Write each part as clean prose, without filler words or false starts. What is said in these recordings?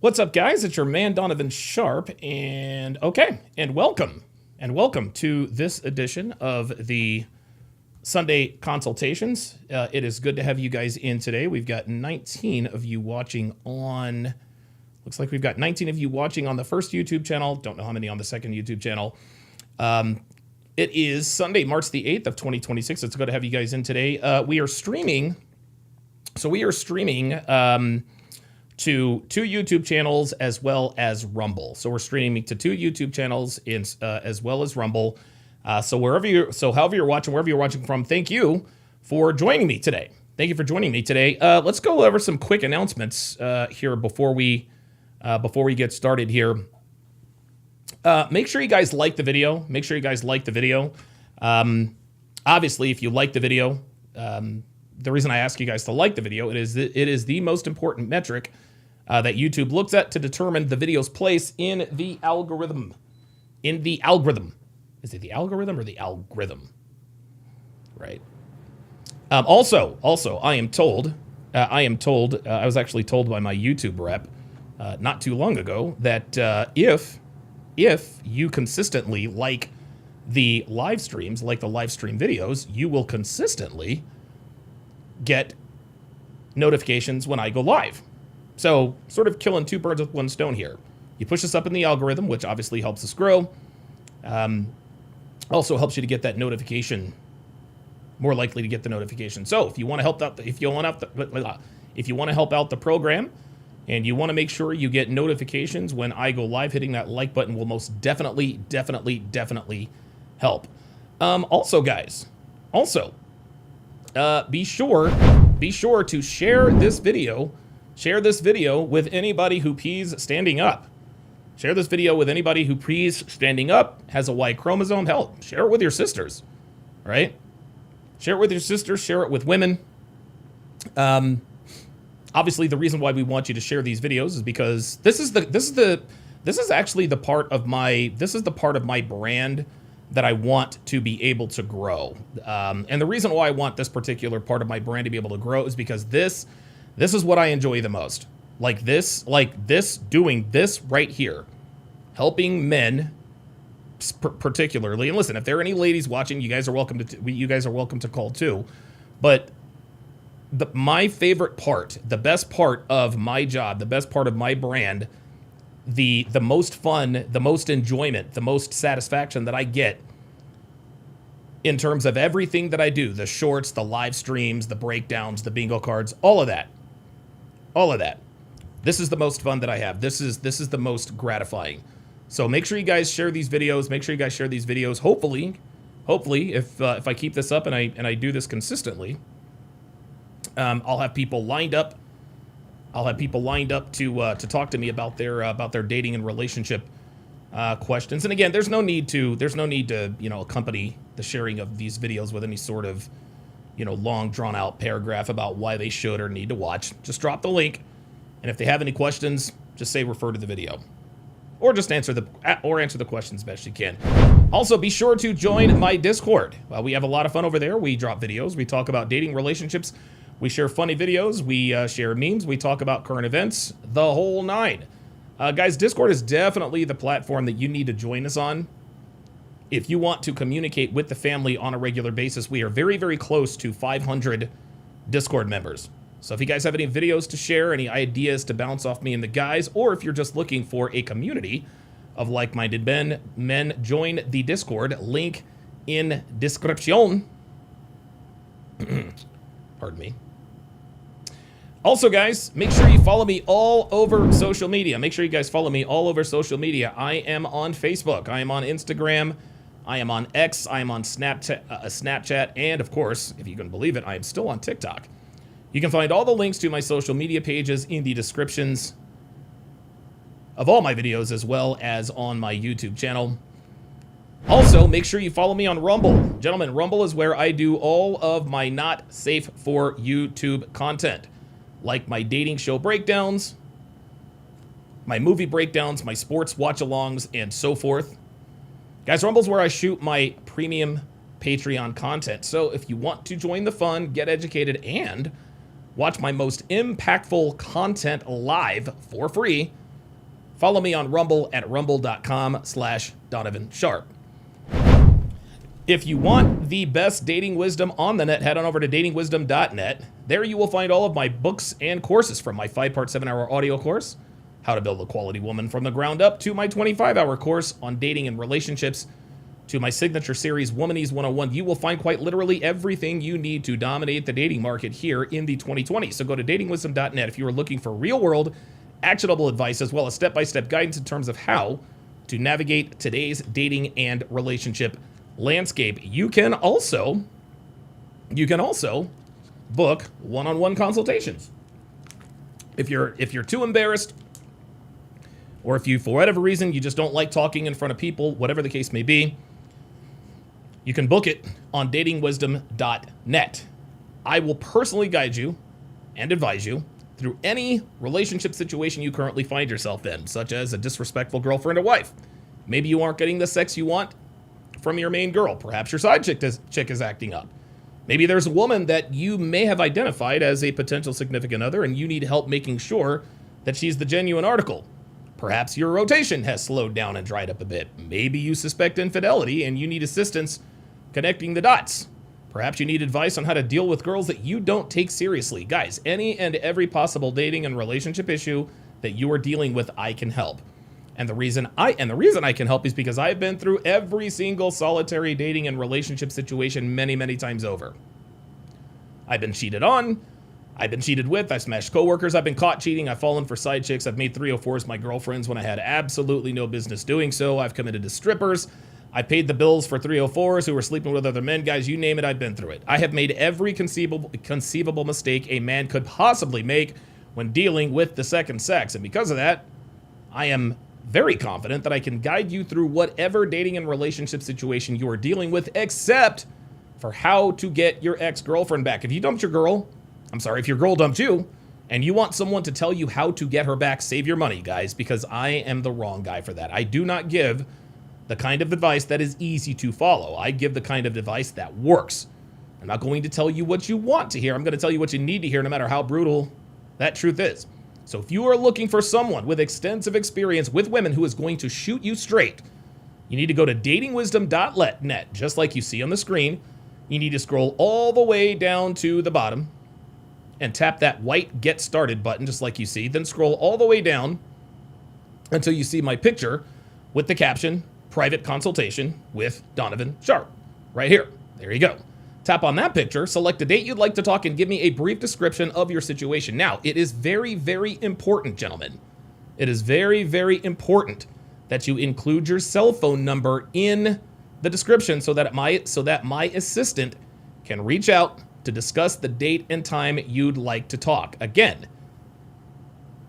What's up, guys? It's your man Donovan Sharp, and welcome to this edition of the Sunday consultations. It is good to have you guys in today. We've got 19 of you watching on. Looks like we've got 19 of you watching on the first YouTube channel. Don't know how many on the second YouTube channel. It is Sunday, March the 8th of 2026. It's good to have you guys in today. We are streaming. So we are streaming. To two YouTube channels as well as Rumble. So we're streaming to two YouTube channels as well as Rumble. So however you're watching, wherever you're watching from, thank you for joining me today. Thank you for joining me today. Let's go over some quick announcements here before we get started here. Make sure you guys like the video. Obviously, if you like the video, the reason I ask you guys to like the video, it is the most important metric that YouTube looks at to determine the video's place in the algorithm. Is it the algorithm or the algorithm? Right. Also, I am told, I was actually told by my YouTube rep not too long ago that if you consistently like the live streams, like the live stream videos, you will consistently get notifications when I go live. So sort of killing two birds with one stone here. You push us up in the algorithm, which obviously helps us grow. Also helps you to get that notification, more likely to get the notification. So if you want to help out, if you want to help out the program, and you want to make sure you get notifications when I go live, hitting that like button will most definitely help. Also, guys, be sure to share this video. Share this video with anybody who pees standing up. Share this video with anybody who pees standing up, has a Y chromosome. Hell, share it with your sisters, right? Share it with your sisters. Share it with women. Obviously, the reason why we want you to share these videos is because this is actually the part of my brand that I want to be able to grow. And the reason why I want this particular part of my brand to be able to grow is because this is what I enjoy the most. Doing this right here, helping men particularly. And listen, if there are any ladies watching, you guys are welcome to call too. But my favorite part, the best part of my job, the best part of my brand, the most fun, the most enjoyment, the most satisfaction that I get in terms of everything that I do, the shorts, the live streams, the breakdowns, the bingo cards, all of that. This is the most fun that I have. This is the most gratifying. So make sure you guys share these videos. Hopefully, if I keep this up and I do this consistently, I'll have people lined up. To talk to me about their dating and relationship questions. And again, there's no need to accompany the sharing of these videos with any sort of long drawn out paragraph about why they should or need to watch. Just drop the link, and if they have any questions, just say refer to the video, or just answer the questions best you can. Also, be sure to join my Discord. We have a lot of fun over there. We drop videos. We talk about dating, relationships. We share funny videos. We share memes. We talk about current events. The whole nine. Guys, Discord is definitely the platform that you need to join us on. If you want to communicate with the family on a regular basis, we are very, very close to 500 Discord members. So if you guys have any videos to share, any ideas to bounce off me and the guys, or if you're just looking for a community of like-minded men, join the Discord. Link in description. Pardon me. Also, guys, make sure you follow me all over social media. I am on Facebook. I am on Instagram. I am on X. I am on Snapchat. And, of course, if you can believe it, I am still on TikTok. You can find all the links to my social media pages in the descriptions of all my videos, as well as on my YouTube channel. Also, make sure you follow me on Rumble. Gentlemen, Rumble is where I do all of my not safe for YouTube content, like my dating show breakdowns, my movie breakdowns, my sports watch-alongs, and so forth. Guys, Rumble's where I shoot my premium Patreon content. So if you want to join the fun, get educated, and watch my most impactful content live for free, Follow me on Rumble at rumble.com/Donovan Sharp. If you want the best dating wisdom on the net, head on over to datingwisdom.net. There you will find all of my books and courses, from my 5-part 7-hour audio course, How to Build a Quality Woman from the Ground Up, to my 25-hour course on dating and relationships, to my signature series, Womanese 101. You will find quite literally everything you need to dominate the dating market here in the 2020s. So go to datingwisdom.net if you are looking for real-world, actionable advice, as well as step-by-step guidance in terms of how to navigate today's dating and relationship landscape. You can also book one-on-one consultations. If you're too embarrassed, or if you, for whatever reason, you just don't like talking in front of people, whatever the case may be, you can book it on datingwisdom.net. I will personally guide you and advise you through any relationship situation you currently find yourself in, such as a disrespectful girlfriend or wife. Maybe you aren't getting the sex you want from your main girl. Perhaps your side chick is acting up. Maybe there's a woman that you may have identified as a potential significant other, and you need help making sure that she's the genuine article. Perhaps your rotation has slowed down and dried up a bit. Maybe you suspect infidelity and you need assistance connecting the dots. Perhaps you need advice on how to deal with girls that you don't take seriously. Guys, any and every possible dating and relationship issue that you are dealing with, I can help. And the reason I can help is because I've been through every single solitary dating and relationship situation many, many times over. I've been cheated on. I've been cheated with. I've smashed coworkers. I've been caught cheating. I've fallen for side chicks. I've made 304s my girlfriends when I had absolutely no business doing so. I've committed to strippers. I paid the bills for 304s who were sleeping with other men. Guys, you name it, I've been through it. I have made every conceivable mistake a man could possibly make when dealing with the second sex. And because of that, I am very confident that I can guide you through whatever dating and relationship situation you are dealing with, except for how to get your ex-girlfriend back. If your girl dumped you, and you want someone to tell you how to get her back, save your money, guys, because I am the wrong guy for that. I do not give the kind of advice that is easy to follow. I give the kind of advice that works. I'm not going to tell you what you want to hear. I'm going to tell you what you need to hear, no matter how brutal that truth is. So if you are looking for someone with extensive experience with women who is going to shoot you straight, you need to go to datingwisdom.net, just like you see on the screen. You need to scroll all the way down to the bottom and tap that white Get Started button, just like you see. Then scroll all the way down until you see my picture with the caption, Private Consultation with Donovan Sharp. Right here. There you go. Tap on that picture, select a date you'd like to talk, and give me a brief description of your situation. Now, it is very, very important, gentlemen. It is very, very important that you include your cell phone number in the description so that my assistant can reach out to discuss the date and time you'd like to talk. Again,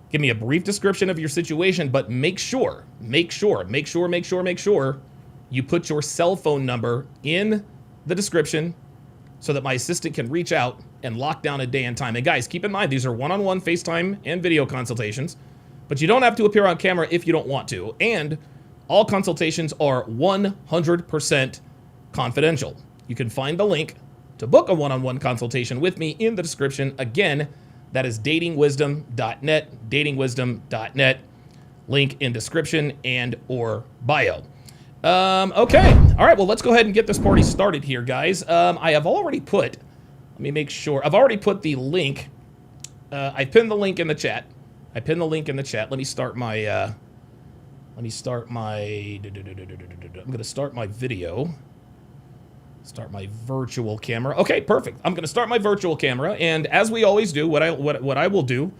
give me a brief description of your situation, but make sure you put your cell phone number in the description so that my assistant can reach out and lock down a day and time. And guys, keep in mind, these are one-on-one FaceTime and video consultations, but you don't have to appear on camera if you don't want to. And all consultations are 100% confidential. You can find the link to book a one-on-one consultation with me in the description. Again, that is datingwisdom.net, datingwisdom.net, link in description and or bio. Okay. All right. Well, let's go ahead and get this party started here, guys. I have already put, let me make sure. I've already put the link. I pinned the link in the chat. Let me start my, I'm going to start my video. Start my virtual camera. Okay, perfect. I'm going to start my virtual camera. And as we always do, what I will do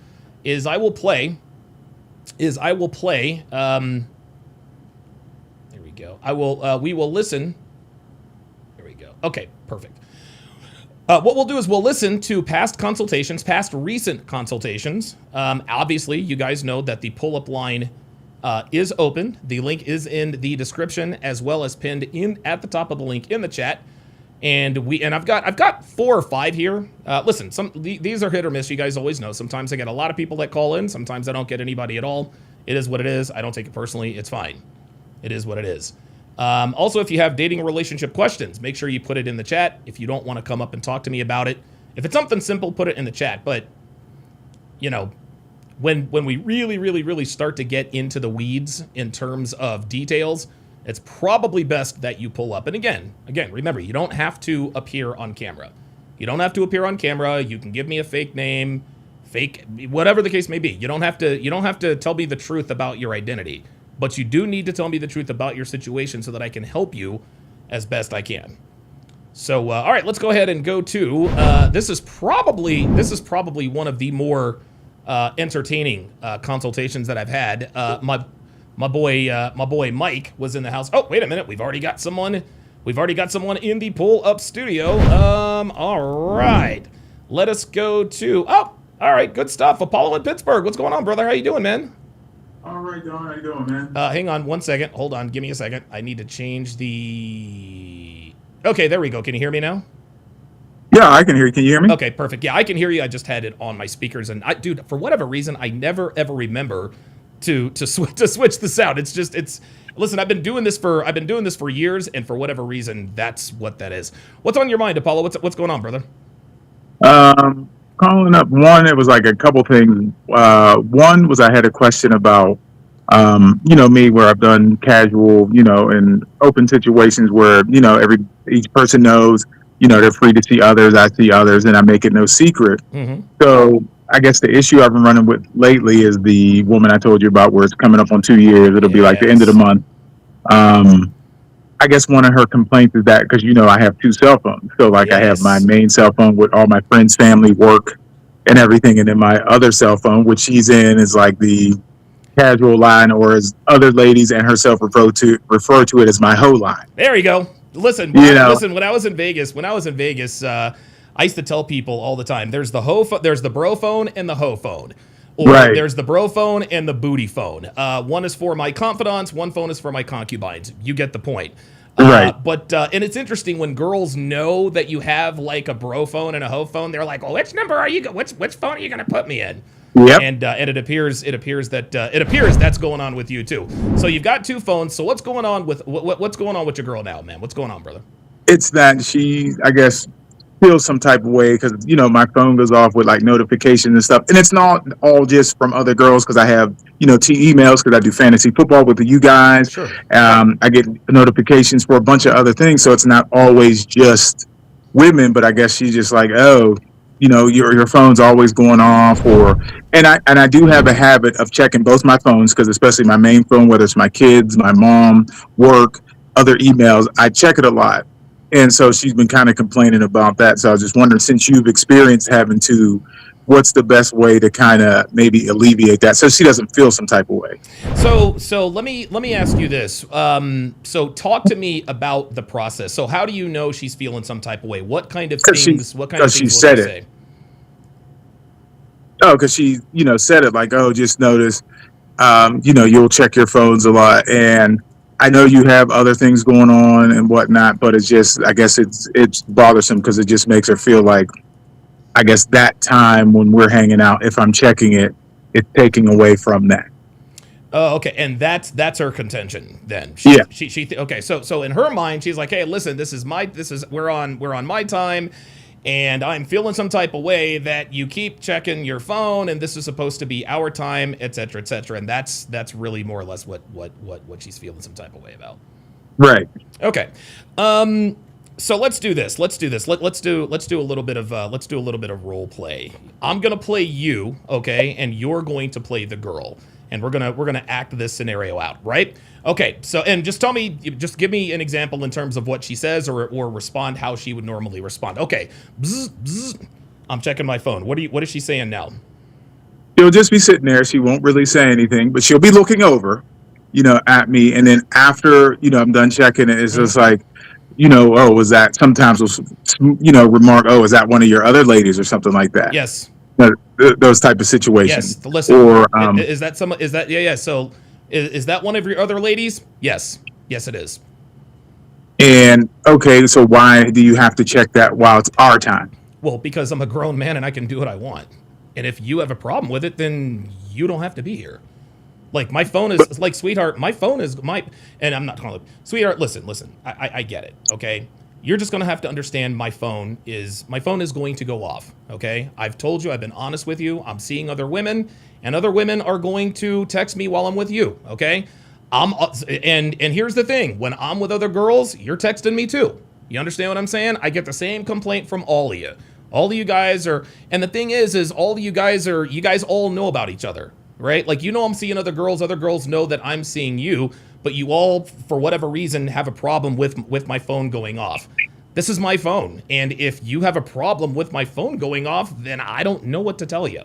is I will play, we will listen. There we go. Okay, perfect. What we'll do is we'll listen to past recent consultations. Obviously, you guys know that the pull-up line is open. The link is in the description as well as pinned in at the top of the link in the chat. And I've got 4 or 5 here. Listen, these are hit or miss. You guys always know. Sometimes I get a lot of people that call in. Sometimes I don't get anybody at all. It is what it is. I don't take it personally. It's fine. It is what it is. Also, if you have dating or relationship questions, make sure you put it in the chat. If you don't want to come up and talk to me about it, if it's something simple, put it in the chat. But, when we really start to get into the weeds in terms of details, it's probably best that you pull up. And again, remember, you don't have to appear on camera. You don't have to appear on camera. You can give me a fake name, fake, whatever the case may be. You don't have to tell me the truth about your identity, but you do need to tell me the truth about your situation so that I can help you as best I can. So, all right, let's go ahead and go to, this is probably one of the more entertaining consultations that I've had. My boy Mike was in the house. Oh, wait a minute. We've already got someone in the pull-up studio. All right. Let us go to, oh, all right, good stuff. Apollo in Pittsburgh. What's going on, brother? How you doing, man? All right, Don. How you doing, man? Hang on one second. Hold on. Give me a second. I need to change the... Okay, there we go. Can you hear me now? Yeah, I can hear you. Can you hear me? Okay, perfect. Yeah, I can hear you. I just had it on my speakers, and dude, for whatever reason, I never ever remember to switch the sound. Listen, I've been doing this for years, and for whatever reason, that's what that is. What's on your mind, Apollo? What's going on, brother? Calling up one, it was like a couple things. One was I had a question about, me, where I've done casual, in open situations where, each person knows, they're free to see others. I see others, and I make it no secret. Mm-hmm. So I guess the issue I've been running with lately is the woman I told you about, where it's coming up on 2 years. It'll be like the end of the month. I guess one of her complaints is that, because, I have two cell phones. So I have my main cell phone with all my friends, family, work, and everything. And then my other cell phone, which she's in, is like the casual line, or as other ladies and herself refer to it as my hoe line. There you go. Listen, when I was in Vegas, I used to tell people all the time, there's the bro phone and the hoe phone. Or right. There's the bro phone and the booty phone. One is for my confidants, one phone is for my concubines. You get the point. Right. But and it's interesting when girls know that you have like a bro phone and a hoe phone, they're like, "Oh, which number are you? Which phone are you going to put me in?" Yep. And it appears that's going on with you too. So you've got two phones. So what's going on with what's going on with your girl now, man? What's going on, brother? It's that she, I guess, feels some type of way because my phone goes off with like notifications and stuff, and it's not all just from other girls because I have emails because I do fantasy football with you guys. Sure. I get notifications for a bunch of other things, so it's not always just women. But I guess she's just like, oh, your phone's always going off, and I do have a habit of checking both my phones because especially my main phone, whether it's my kids, my mom, work, other emails, I check it a lot. And so she's been kind of complaining about that. So I was just wondering, since you've experienced having to, what's the best way to kind of maybe alleviate that so she doesn't feel some type of way? So let me ask you this. So talk to me about the process. So how do you know she's feeling some type of way? What kind of things? What kind of things will she say? Oh, because she, said it like, oh, just notice, you'll check your phones a lot, and I know you have other things going on and whatnot, but it's just, I guess it's bothersome because it just makes her feel like, I guess that time when we're hanging out, if I'm checking it, it's taking away from that. Oh, okay, and that's her contention then. Yeah. Okay, so in her mind, she's like, hey, listen, we're on my time, and I'm feeling some type of way that you keep checking your phone, and this is supposed to be our time, et cetera, and that's really more or less what she's feeling some type of way about. Right. Okay. So let's do this. Let's do a little bit of role play. I'm gonna play you, okay, and you're going to play the girl, and we're gonna act this scenario out, right? Okay. So, and just give me an example in terms of what she says, or respond how she would normally respond. Okay. Bzz, bzz. I'm checking my phone. What is she saying now? She'll just be sitting there. She won't really say anything, but she'll be looking over, at me, and then after I'm done checking it, it's just like, oh, was that, sometimes we'll, remark, oh, is that one of your other ladies or something like that? Yes. Those type of situations. Yes. Listen. Or yeah. So is that one of your other ladies? Yes. Yes, it is. And okay, so why do you have to check that while it's our time? Well, because I'm a grown man and I can do what I want. And if you have a problem with it, then you don't have to be here. Like, my phone is like, sweetheart, my phone is and I'm not calling it, sweetheart, listen, I get it, okay? you're just going to have to understand my phone is going to go off. Okay. I've told you, I've been honest with you. I'm seeing other women, and other women are going to text me while I'm with you. Okay. And here's the thing. When I'm with other girls, you're texting me too. You understand what I'm saying? I get the same complaint from all of you. All of you guys are, and the thing is all of you guys all know about each other, right? Like, you know, I'm seeing other girls know that I'm seeing you, but you all, for whatever reason, have a problem with my phone going off. This is my phone. And if you have a problem with my phone going off, then I don't know what to tell you.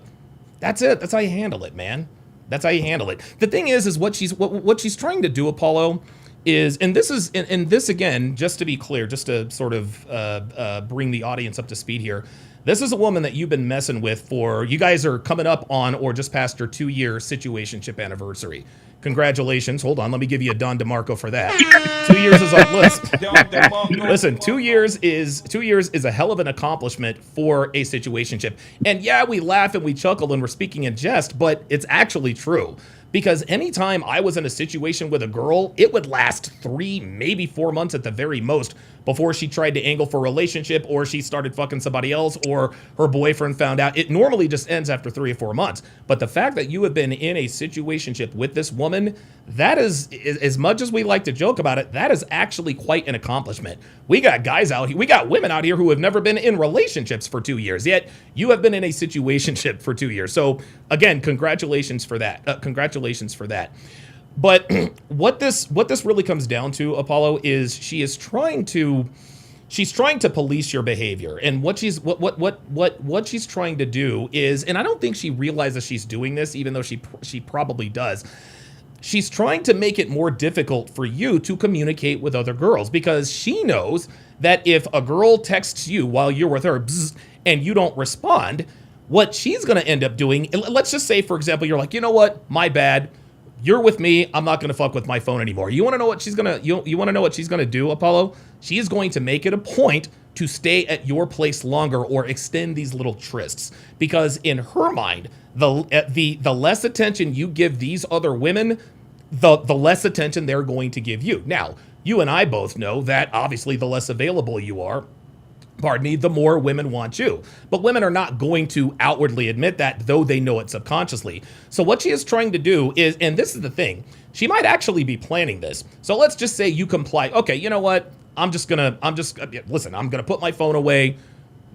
That's it. That's how you handle it, man. That's how you handle it. The thing is what she's trying to do, Apollo, is, and this again, just to be clear, just to sort of bring the audience up to speed here. This is a woman that you've been messing with for, you guys are coming up on or just past her 2-year situationship anniversary. Congratulations. Hold on. Let me give you a Don DeMarco for that. 2 years is on list. Listen, 2 years is a hell of an accomplishment for a situationship. And yeah, we laugh and we chuckle and we're speaking in jest, but it's actually true. Because anytime I was in a situation with a girl, it would last 3, maybe 4 months at the very most before she tried to angle for a relationship, or she started fucking somebody else, or her boyfriend found out. It normally just ends after 3 or 4 months. But the fact that you have been in a situationship with this woman, that is, as much as we like to joke about it, that is actually quite an accomplishment. We got guys out here, we got women out here who have never been in relationships for 2 years, yet you have been in a situationship for 2 years. So again, congratulations for that. But what this really comes down to, Apollo, is she's trying to police your behavior. And what she's trying to do is, and I don't think she realizes she's doing this, even though she probably does. She's trying to make it more difficult for you to communicate with other girls, because she knows that if a girl texts you while you're with her and you don't respond, what she's going to end up doing, let's just say, for example, you're like, you know what, my bad. You're with me. I'm not going to fuck with my phone anymore. You want to know what she's going to, you want to know what she's going to do, Apollo? She is going to make it a point to stay at your place longer or extend these little trysts, because in her mind, the less attention you give these other women, the less attention they're going to give you. Now, you and I both know that obviously the less available you are, the more women want you. But women are not going to outwardly admit that, though they know it subconsciously. So what she is trying to do is, and this is the thing, she might actually be planning this. So let's just say you comply. Okay, you know what? listen, I'm gonna put my phone away.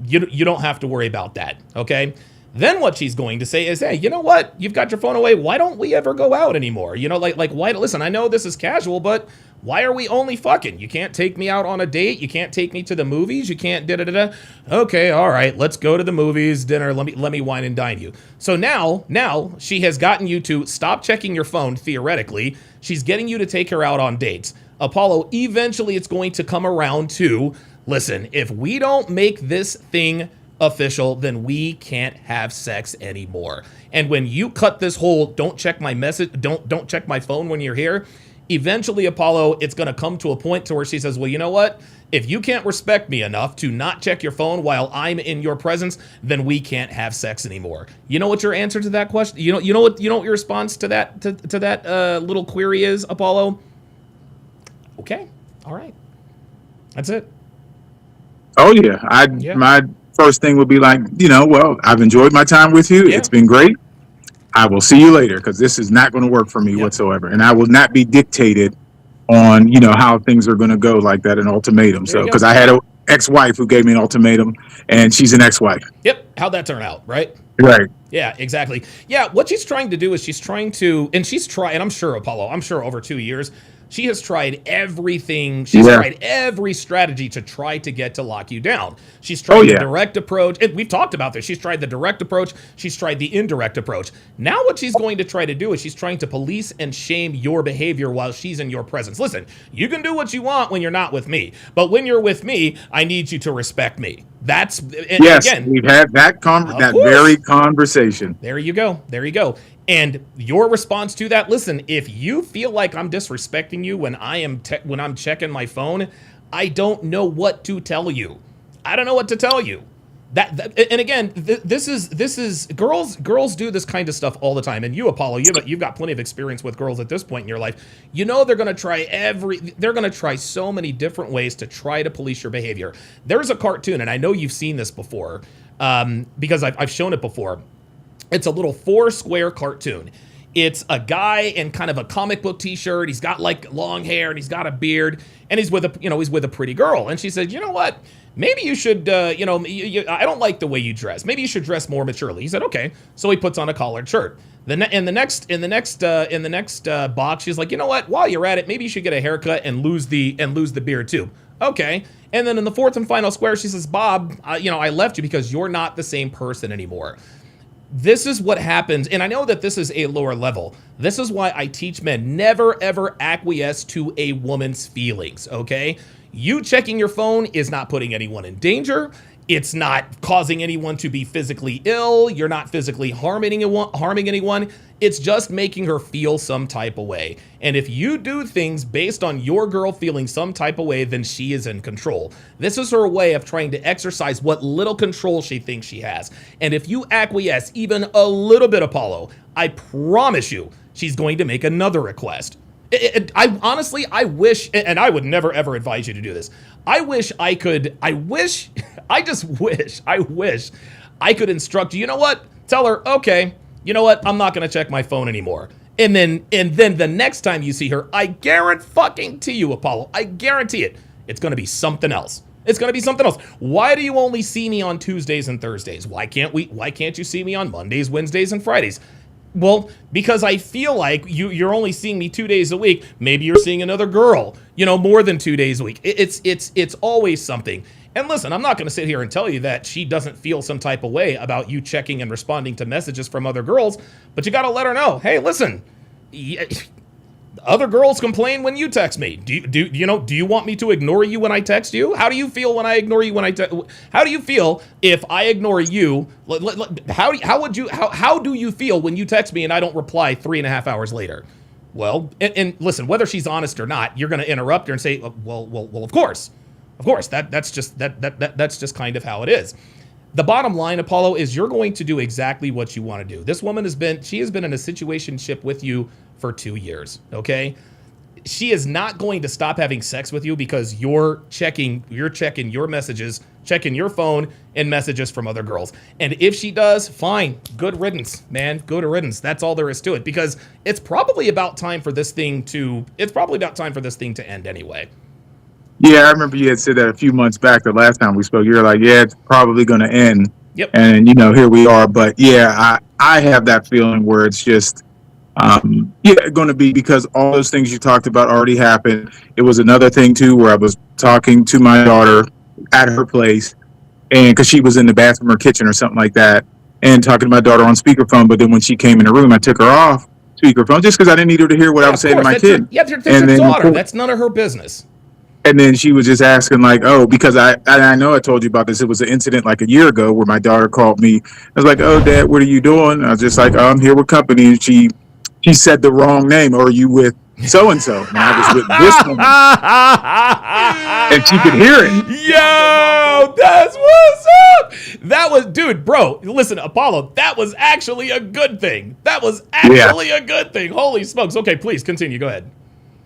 You don't have to worry about that, okay? Then what she's going to say is, hey, you know what? You've got your phone away. Why don't we ever go out anymore? You know, like why? Listen, I know this is casual, but why are we only fucking? You can't take me out on a date. You can't take me to the movies. You can't da-da-da-da. Okay, all right, let's go to the movies, dinner. Let me wine and dine you. So now she has gotten you to stop checking your phone, theoretically. She's getting you to take her out on dates. Apollo, eventually it's going to come around to, listen, if we don't make this thing official, then we can't have sex anymore. And when you cut this whole don't check my message, don't check my phone when you're here, eventually, Apollo, it's going to come to a point to where she says, well, you know what? If you can't respect me enough to not check your phone while I'm in your presence, then we can't have sex anymore. You know what your answer to that question? You know what your response to that to that little query is, Apollo? Okay, all right, that's it. Oh yeah, my first thing would be like, well, I've enjoyed my time with you. Yeah. It's been great. I will see you later, because this is not going to work for me whatsoever. And I will not be dictated on, how things are going to go like that, an ultimatum. So, because I had an ex-wife who gave me an ultimatum, and she's an ex-wife. Yep. How'd that turn out, right? Right. Yeah, exactly. Yeah, what she's trying to do is and I'm sure, Apollo, over 2 years, she has tried everything. She's tried every strategy to try to get to lock you down. She's tried the direct approach. And we've talked about this. She's tried the direct approach. She's tried the indirect approach. Now what she's going to try to do is she's trying to police and shame your behavior while she's in your presence. Listen, you can do what you want when you're not with me. But when you're with me, I need you to respect me. Again, we've had that very conversation. There you go. And your response to that, listen, if you feel like I'm disrespecting you when when I'm checking my phone, I don't know what to tell you. I don't know what to tell you. And again, this is girls do this kind of stuff all the time. And you, Apollo, you've got plenty of experience with girls at this point in your life. You know they're gonna try so many different ways to try to police your behavior. There's a cartoon, and I know you've seen this before, because I've shown it before. It's a little 4-square cartoon. It's a guy in kind of a comic book T-shirt. He's got like long hair and he's got a beard, and he's with a pretty girl. And she said, you know what? Maybe you should, I don't like the way you dress. Maybe you should dress more maturely. He said, okay. So he puts on a collared shirt. In the next box, she's like, you know what? While you're at it, maybe you should get a haircut and lose the beard too. Okay. And then in the 4th and final square, she says, Bob, I left you because you're not the same person anymore. This is what happens, and I know that this is a lower level. This is why I teach men never, ever acquiesce to a woman's feelings, okay? You checking your phone is not putting anyone in danger. It's not causing anyone to be physically ill. You're not physically harming anyone. It's just making her feel some type of way. And if you do things based on your girl feeling some type of way, then she is in control. This is her way of trying to exercise what little control she thinks she has. And if you acquiesce even a little bit, Apollo, I promise you, she's going to make another request. I honestly wish, and I would never ever advise you to do this. I wish I could instruct you. You know what? Tell her, okay, you know what? I'm not going to check my phone anymore. And then the next time you see her, I guarantee you, Apollo, I guarantee it, it's going to be something else. It's going to be something else. Why do you only see me on Tuesdays and Thursdays? Why can't you see me on Mondays, Wednesdays, and Fridays? Well, because I feel like you're only seeing me 2 days a week. Maybe you're seeing another girl, more than 2 days a week. It's always something. And listen, I'm not going to sit here and tell you that she doesn't feel some type of way about you checking and responding to messages from other girls, but you got to let her know, hey, listen, other girls complain when you text me. Do you want me to ignore you when I text you? How do you feel when I ignore you how do you feel if I ignore you? How do you feel when you text me and I don't reply 3.5 hours later? Well, and listen, whether she's honest or not, you're going to interrupt her and say, well, of course, that's just kind of how it is. The bottom line, Apollo, is you're going to do exactly what you want to do. This woman has been in a situationship with you for 2 years, okay? She is not going to stop having sex with you because you're checking your messages, checking your phone and messages from other girls. And if she does, fine, good riddance, man, good riddance. That's all there is to it, because it's probably about time for this thing to end anyway. Yeah, I remember you had said that a few months back, the last time we spoke. You were like, yeah, it's probably going to end. Yep. And, here we are. But, yeah, I have that feeling where it's just, going to be, because all those things you talked about already happened. It was another thing, too, where I was talking to my daughter at her place, and because she was in the bathroom or kitchen or something like that, and talking to my daughter on speakerphone. But then when she came in the room, I took her off speakerphone just because I didn't need her to hear what I was saying to my kid. That's your daughter. That's none of her business. And then she was just asking, like, oh, because I know I told you about this. It was an incident like a year ago where my daughter called me. I was like, oh, Dad, what are you doing? I was just like, oh, I'm here with company. And she said the wrong name. Or are you with so-and-so? And I was with this woman. And she could hear it. Yo, that's what's up. That was, dude, bro, listen, Apollo, that was actually a good thing. A good thing. Holy smokes. Okay, please continue. Go ahead.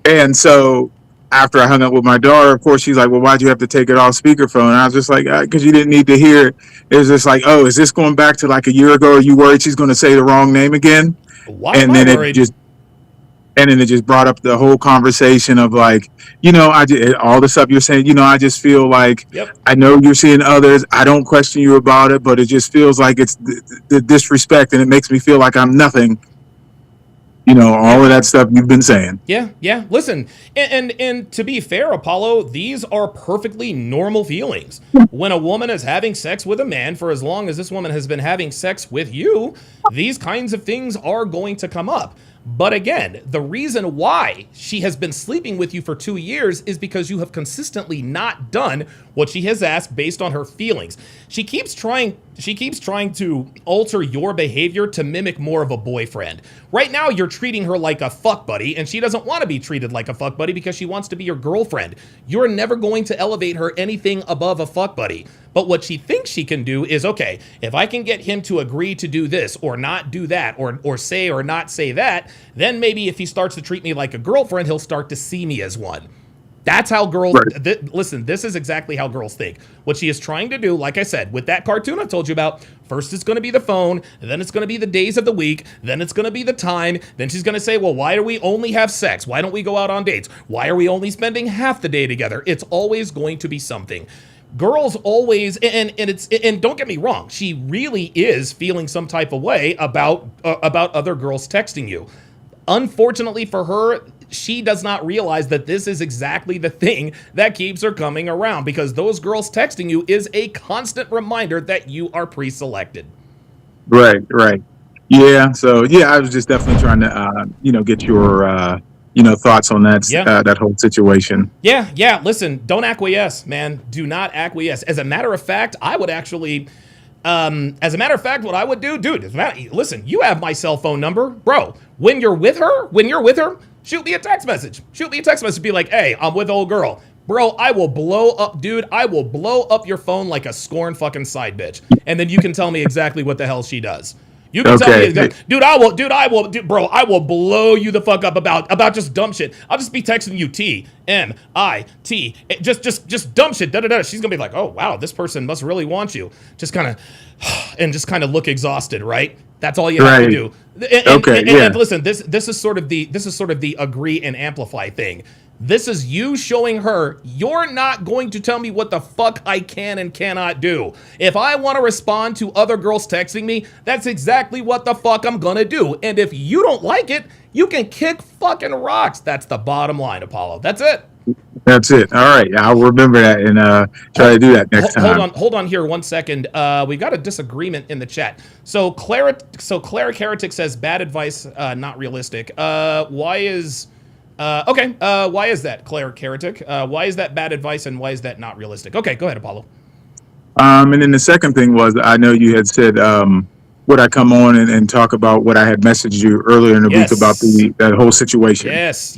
And so after I hung up with my daughter, of course, she's like, well, why'd you have to take it off speakerphone? And I was just like, because you didn't need to hear it. It was just like, oh, is this going back to like a year ago? Are you worried she's going to say the wrong name again? Why am I worried? It just brought up the whole conversation of like, all the stuff you're saying, I just feel like, yep. I know you're seeing others. I don't question you about it, but it just feels like it's the disrespect, and it makes me feel like I'm nothing. All of that stuff you've been saying. Yeah. Listen, and to be fair, Apollo, these are perfectly normal feelings. When a woman is having sex with a man, for as long as this woman has been having sex with you, these kinds of things are going to come up. But again, the reason why she has been sleeping with you for 2 years is because you have consistently not done what she has asked based on her feelings. She keeps trying to alter your behavior to mimic more of a boyfriend. Right now, you're treating her like a fuck buddy, and she doesn't want to be treated like a fuck buddy because she wants to be your girlfriend. You're never going to elevate her anything above a fuck buddy. But what she thinks she can do is, okay, if I can get him to agree to do this or not do that or say or not say that, then maybe if he starts to treat me like a girlfriend, he'll start to see me as one. That's how girls, listen, this is exactly how girls think. What she is trying to do, like I said, with that cartoon I told you about, first it's going to be the phone, then it's going to be the days of the week, then it's going to be the time, then she's going to say, well, why do we only have sex? Why don't we go out on dates? Why are we only spending half the day together? It's always going to be something. Girls always, and don't get me wrong, she really is feeling some type of way about other girls texting you. Unfortunately for her, she does not realize that this is exactly the thing that keeps her coming around, because those girls texting you is a constant reminder that you are pre-selected. Right. Yeah. So yeah, I was just definitely trying to, get your, thoughts on that, that whole situation. Yeah. Listen, don't acquiesce, man. Do not acquiesce. As a matter of fact, I would actually, what I would do, dude, listen, you have my cell phone number, bro. When you're with her, shoot me a text message. Be like, hey, I'm with old girl. Bro, I will blow up your phone like a scorned fucking side bitch. And then you can tell me exactly what the hell she does. You can tell me, dude, I will blow you the fuck up about just dumb shit. I'll just be texting you TMIT, just dumb shit. She's gonna be like, oh wow, this person must really want you. Just kind of look exhausted, right? That's all you have to do. And listen, this is sort of the agree and amplify thing. This is you showing her you're not going to tell me what the fuck I can and cannot do. If I want to respond to other girls texting me, that's exactly what the fuck I'm gonna do. And if you don't like it, you can kick fucking rocks. That's the bottom line, Apollo. That's it. All right. I'll remember that and try to do that next time. Hold on here 1 second. We've got a disagreement in the chat. So Clara Heretic says bad advice, not realistic. Why is that, Claire Heretic? Why is that bad advice and why is that not realistic? Okay, go ahead, Apollo. And then the second thing was, I know you had said, would I come on and talk about what I had messaged you earlier in the week about that whole situation? Yes.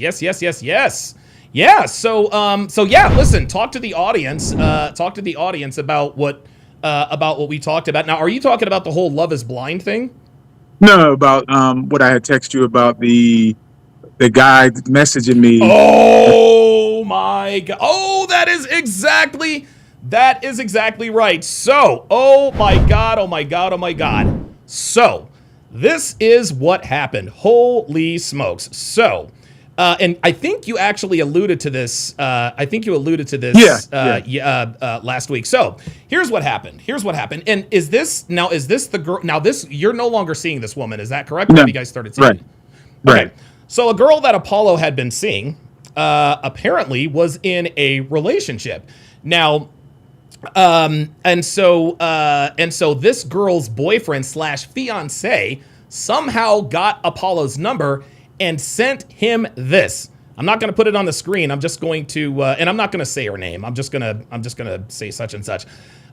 Yeah. So yeah, listen, talk to the audience about what we talked about. Now, are you talking about the whole Love is Blind thing? No, about what I had texted you about the guy messaging me. Oh my God. Oh, that is exactly right. So, oh my God. So, this is what happened. Holy smokes. So, and I think you actually alluded to this. Last week. So here's what happened. And is this the girl? Now you're no longer seeing this woman. Is that correct? No. Have you guys started seeing? Right. So a girl that Apollo had been seeing, apparently was in a relationship. Now, and so this girl's boyfriend / fiance somehow got Apollo's number and sent him this. I'm not going to put it on the screen. I'm just going to, and I'm not going to say her name. I'm just going to say such and such.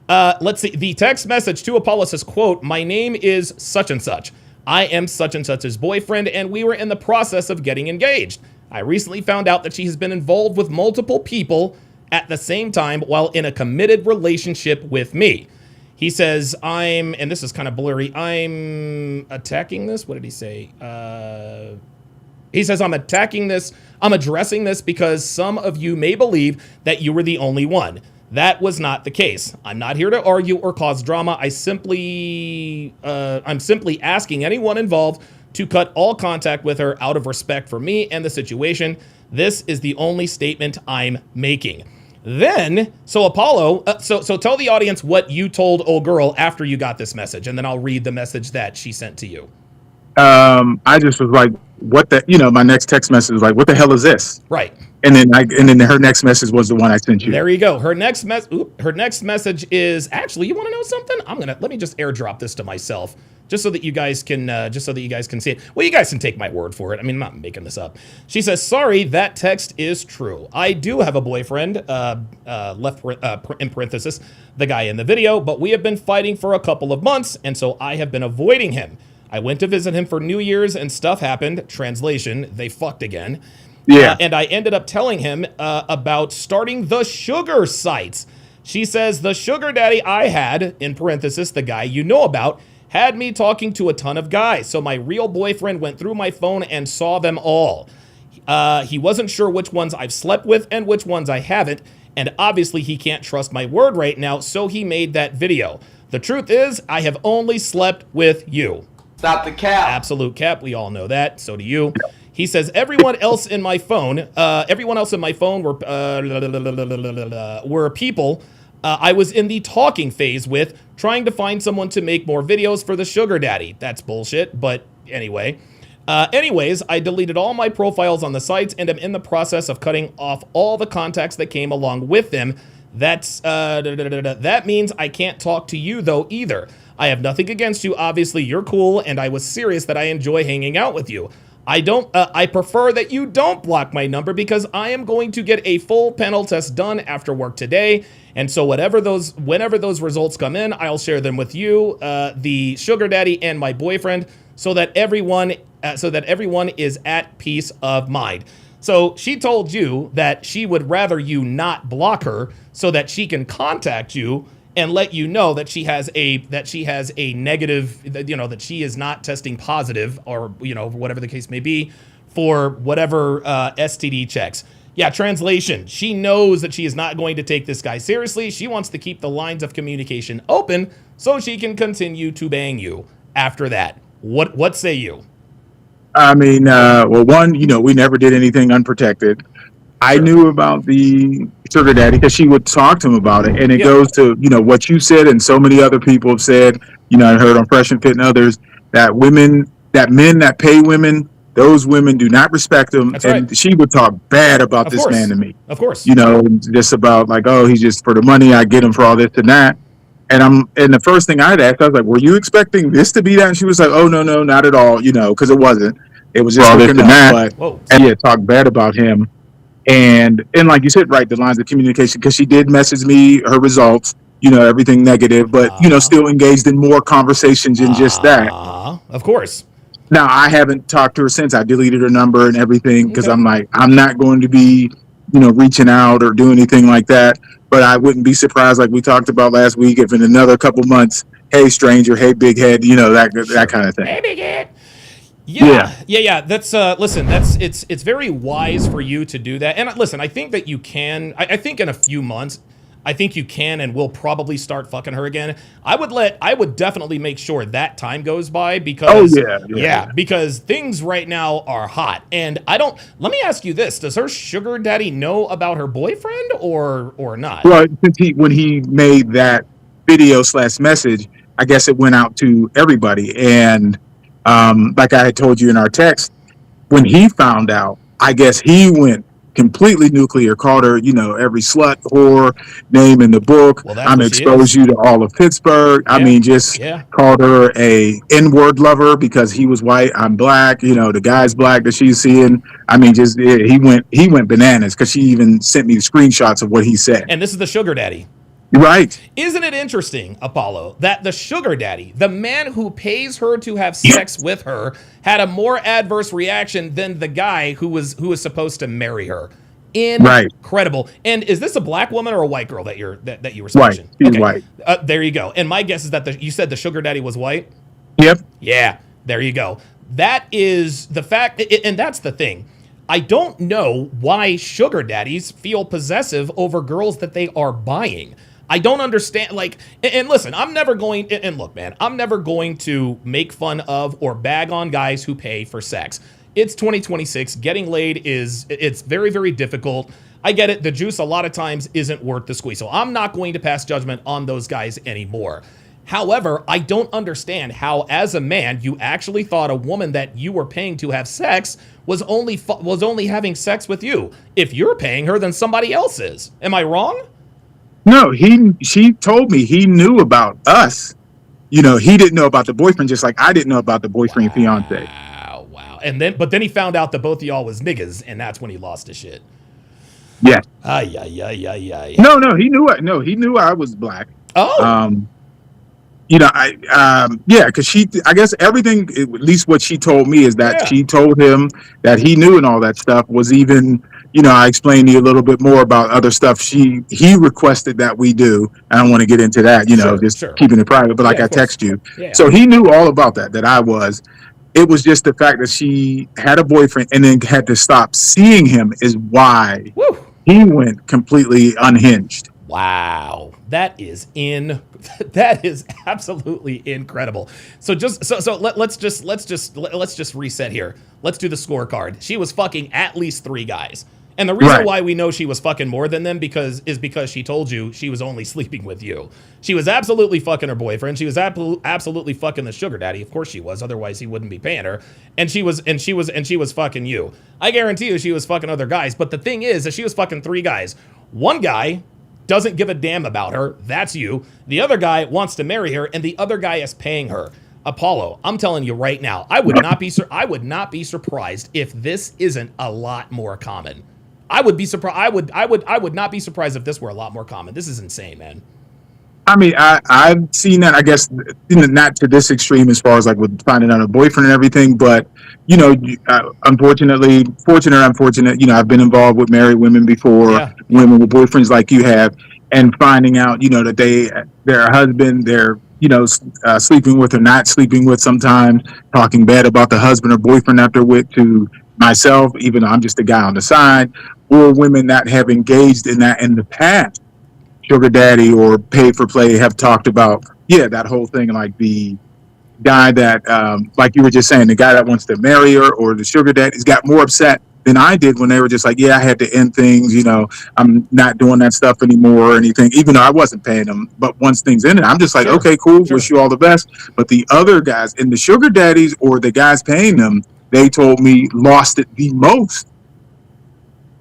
Let's see. The text message to Apollo says, quote, "My name is such and such. I am such and such's boyfriend, and we were in the process of getting engaged. I recently found out that she has been involved with multiple people at the same time while in a committed relationship with me." He says, and this is kind of blurry, I'm attacking this. What did he say? He says, I'm addressing this because some of you may believe that you were the only one. That was not the case. I'm not here to argue or cause drama. I'm simply asking anyone involved to cut all contact with her out of respect for me and the situation. This is the only statement I'm making. Then, so Apollo, so tell the audience what you told old girl after you got this message, and then I'll read the message that she sent to you. I just was like, my next text message was like, what the hell is this? Right. And then her next message was the one I sent you. There you go. Her next message is actually, you want to know something? Let me just airdrop this to myself just so that you guys can see it. Well, you guys can take my word for it. I mean, I'm not making this up. She says, "Sorry, that text is true. I do have a boyfriend, left in parenthesis, the guy in the video, but we have been fighting for a couple of months, and so I have been avoiding him. I went to visit him for New Year's and stuff happened. Translation, they fucked again. Yeah. And I ended up telling him about starting the sugar sites. She says, the sugar daddy I had, in parenthesis, the guy you know about, had me talking to a ton of guys. So my real boyfriend went through my phone and saw them all. He wasn't sure which ones I've slept with and which ones I haven't. And obviously he can't trust my word right now, so he made that video. The truth is, I have only slept with you. Stop the cap. Absolute cap. We all know that. So do you. He says, everyone else in my phone were people I was in the talking phase with, trying to find someone to make more videos for the sugar daddy. That's bullshit, but anyway. Anyways, I deleted all my profiles on the sites and am in the process of cutting off all the contacts that came along with them. That means I can't talk to you, though, either. I have nothing against you. Obviously, you're cool, and I was serious that I enjoy hanging out with you. I prefer that you don't block my number because I am going to get a full panel test done after work today. And so whenever those results come in, I'll share them with you, the sugar daddy and my boyfriend, so that everyone is at peace of mind. So she told you that she would rather you not block her so that she can contact you and let you know that she has a negative, that she is not testing positive, or whatever the case may be, for whatever STD checks. Yeah, translation. She knows that she is not going to take this guy seriously. She wants to keep the lines of communication open so she can continue to bang you after that. What say you? I mean, well, one, we never did anything unprotected. I knew about the sugar daddy because she would talk to him about it. And it goes to, what you said and so many other people have said, I heard on Fresh and Fit and others, that men that pay women, those women do not respect them. That's and right. she would talk bad about this man to me. Of course. Just about like, oh, he's just for the money. I get him for all this and that. And the first thing I'd ask, I was like, were you expecting this to be that? And she was like, oh, no, not at all, because it wasn't. It was just hooking up. But talk bad about him. And like you said, right, the lines of communication, because she did message me her results, everything negative, but, still engaged in more conversations than just that. Of course. Now, I haven't talked to her since. I deleted her number and everything because I'm like, I'm not going to be, reaching out or do anything like that. But I wouldn't be surprised, like we talked about last week, if in another couple months, hey, stranger, hey, big head, that kind of thing. Hey, big head. Yeah. That's listen. It's very wise for you to do that. And listen, I think that you can. I think in a few months, I think you can and will probably start fucking her again. I would definitely make sure that time goes by because because things right now are hot. And let me ask you this: does her sugar daddy know about her boyfriend or not? Well, when he made that video / message, I guess it went out to everybody. And like I had told you in our text, when he found out, I guess he went completely nuclear, called her, every slut, whore name in the book. Well, I'm expose you to all of Pittsburgh. I mean, called her a N-word lover because he was white, I'm black. The guy's black that she's seeing. I mean, he went bananas because she even sent me the screenshots of what he said. And this is the sugar daddy. Right. Isn't it interesting, Apollo, that the sugar daddy, the man who pays her to have sex with her, had a more adverse reaction than the guy who was supposed to marry her? Incredible. Right. And is this a black woman or a white girl that you were smashing? White. She's white. There you go. And my guess is that you said the sugar daddy was white? Yep. Yeah. There you go. That is the fact, and that's the thing. I don't know why sugar daddies feel possessive over girls that they are buying. I don't understand, and listen, I'm never going to make fun of or bag on guys who pay for sex. It's 2026. Getting laid it's very, very difficult. I get it. The juice a lot of times isn't worth the squeeze. So I'm not going to pass judgment on those guys anymore. However, I don't understand how, as a man, you actually thought a woman that you were paying to have sex was only having sex with you. If you're paying her, then somebody else is. Am I wrong? No, she told me he knew about us. He didn't know about the boyfriend, just like I didn't know about the boyfriend fiance. Wow. But then he found out that both of y'all was niggas, and that's when he lost his shit. Yeah. No, he knew it. No, he knew I was black. Oh. Because I guess everything, at least what she told me, is that she told him that he knew and all that stuff was even I explained to you a little bit more about other stuff he requested that we do. I don't want to get into that, Sure, just sure. keeping it private, but Yeah, like of I course. text you. Yeah. So he knew all about that I was. It was just the fact that she had a boyfriend and then had to stop seeing him is why Woo. he went completely unhinged. Wow, that is that is absolutely incredible. So let's just reset here. Let's do the scorecard. She was fucking at least 3 guys. And the reason Right. why we know she was fucking more than them because she told you she was only sleeping with you. She was absolutely fucking her boyfriend. She was absolutely fucking the sugar daddy. Of course she was. Otherwise he wouldn't be paying her. And she was fucking you. I guarantee you she was fucking other guys. But the thing is that she was fucking 3 guys. One guy doesn't give a damn about her. That's you. The other guy wants to marry her, and the other guy is paying her. Apollo, I'm telling you right now, I would not be surprised if this isn't a lot more common. I would be surprised. I would not be surprised if this were a lot more common. This is insane, man. I mean, I've seen that, I guess, not to this extreme as far as like with finding out a boyfriend and everything, but, unfortunately, fortunate or unfortunate, I've been involved with married women before, Yeah. women with boyfriends like you have, and finding out, that their husband, they're, sleeping with or not sleeping with sometimes, talking bad about the husband or boyfriend that they're with to myself, even though I'm just a guy on the side, or women that have engaged in that in the past. Sugar daddy or pay for play have talked about, that whole thing, like the guy that, like you were just saying, the guy that wants to marry her or the sugar daddy's got more upset than I did when they were just like, I had to end things, I'm not doing that stuff anymore or anything, even though I wasn't paying them. But once things ended, I'm just like, Sure, okay, cool, sure. wish you all the best. But the other guys and the sugar daddies or the guys paying them, they told me lost it the most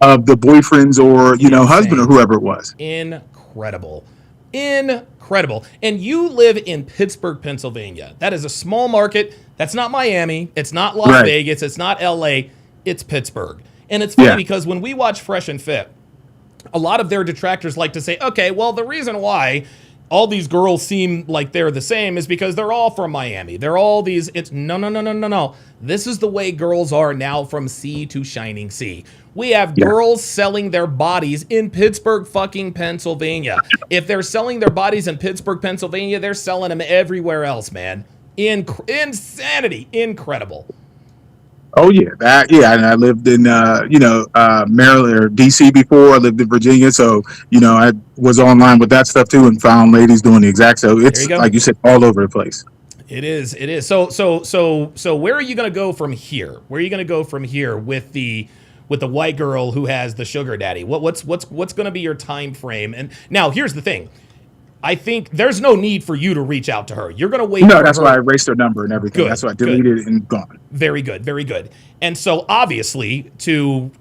of the boyfriends or, husband or whoever it was. Incredible. And you live in Pittsburgh, Pennsylvania. That is a small market. That's not Miami. It's not Las Right. Vegas. It's not LA. It's Pittsburgh. And it's funny Yeah. because when we watch Fresh and Fit, a lot of their detractors like to say, okay, well, the reason why all these girls seem like they're the same is because they're all from Miami. They're all these, it's no. This is the way girls are now from sea to shining sea. We have girls selling their bodies in Pittsburgh, fucking Pennsylvania. If they're selling their bodies in Pittsburgh, Pennsylvania, they're selling them everywhere else, man. Insanity. Incredible. Oh yeah, and I lived in Maryland or DC before. I lived in Virginia, so I was online with that stuff too, and found ladies doing the exact. So it's like you said, all over the place. It is. So where are you going to go from here? Where are you going to go from here with the white girl who has the sugar daddy? What's going to be your time frame? And now here's the thing. I think there's no need for you to reach out to her. You're going to wait. No, that's why I erased her number and everything. Good, that's why I deleted it and gone. Very good, very good. And so obviously to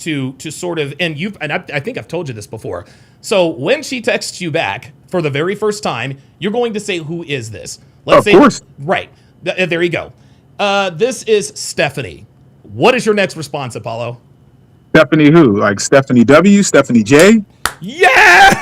sort of, and I think I've told you this before. So when she texts you back for the very first time, you're going to say, "Who is this?" Let's say, of course. Right. There you go. This is Stephanie. What is your next response, Apollo? Stephanie who? Like Stephanie W, Stephanie J? Yes,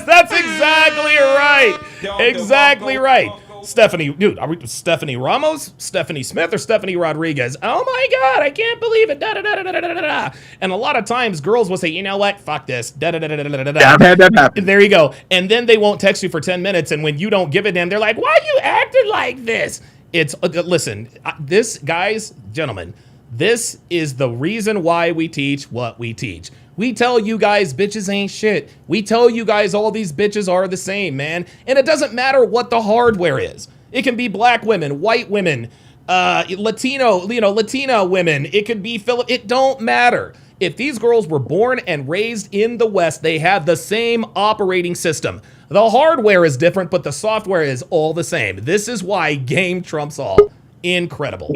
that's exactly right. Exactly right. Stephanie, dude, are we Stephanie Ramos, Stephanie Smith, or Stephanie Rodriguez? Oh my God, I can't believe it. Da, da, da, da, da, da, da. And a lot of times girls will say, you know what? Fuck this. Da, da, da, da, da, da, da. Yeah, I've had that happen. There you go. And then they won't text you for 10 minutes. And when you don't give a damn, they're like, why you acting like this? It's, listen, this, guys, gentlemen, this is the reason why we teach what we teach. We tell you guys bitches ain't shit. We tell you guys all these bitches are the same, man. And it doesn't matter what the hardware is. It can be black women, white women, Latina women. It could be It don't matter. If these girls were born and raised in the West, they have the same operating system. The hardware is different, but the software is all the same. This is why game trumps all. Incredible.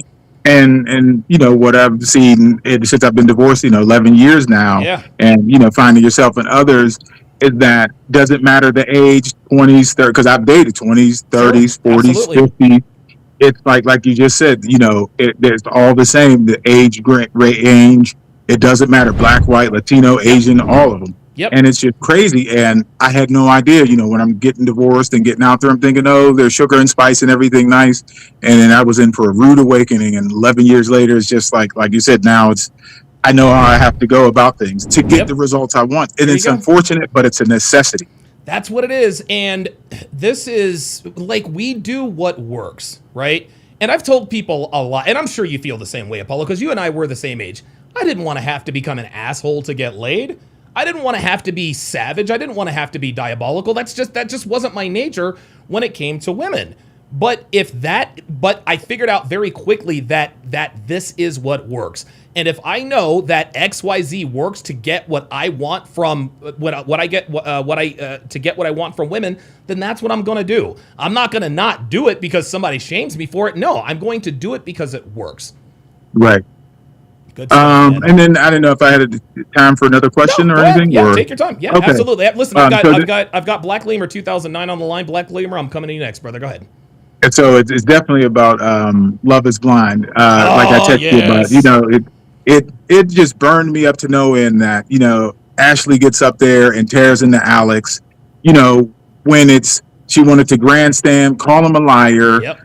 And what I've seen since I've been divorced 11 years now, and finding yourself and others, is that doesn't matter the age, 20s, 30s, because I've dated 20s, 30s, 40s, 50s. It's like you just said, it's all the same, the age range. It doesn't matter, black, white, Latino, Asian, all of them. Yep. And it's just crazy. And I had no idea, when I'm getting divorced and getting out there, I'm thinking, oh, there's sugar and spice and everything nice. And then I was in for a rude awakening. And 11 years later, it's just like you said, now I know how I have to go about things to get Yep. the results I want. And There you it's go. unfortunate, but it's a necessity. That's what it is. And this is like, we do what works, right? And I've told people a lot, and I'm sure you feel the same way, Apollo, because you and I were the same age. I didn't want to have to become an asshole to get laid. I didn't want to have to be savage. I didn't want to have to be diabolical. That just wasn't my nature when it came to women. But I figured out very quickly that this is what works. And if I know that XYZ works to get what I want from to get what I want from women, then that's what I'm going to do. I'm not going to not do it because somebody shames me for it. No, I'm going to do it because it works. Right. Good stuff, man. And then I don't know if I had time for another question or anything. Yeah, or? take your time. Yeah, Okay. absolutely. Listen, So I've got Black Lemur 2009 on the line. Black Lemur, I'm coming to you next, brother. Go ahead. And so it's definitely about Love Is Blind. Like I texted you about, it just burned me up to no end that, Ashley gets up there and tears into Alex, when she wanted to grandstand, call him a liar, Yep.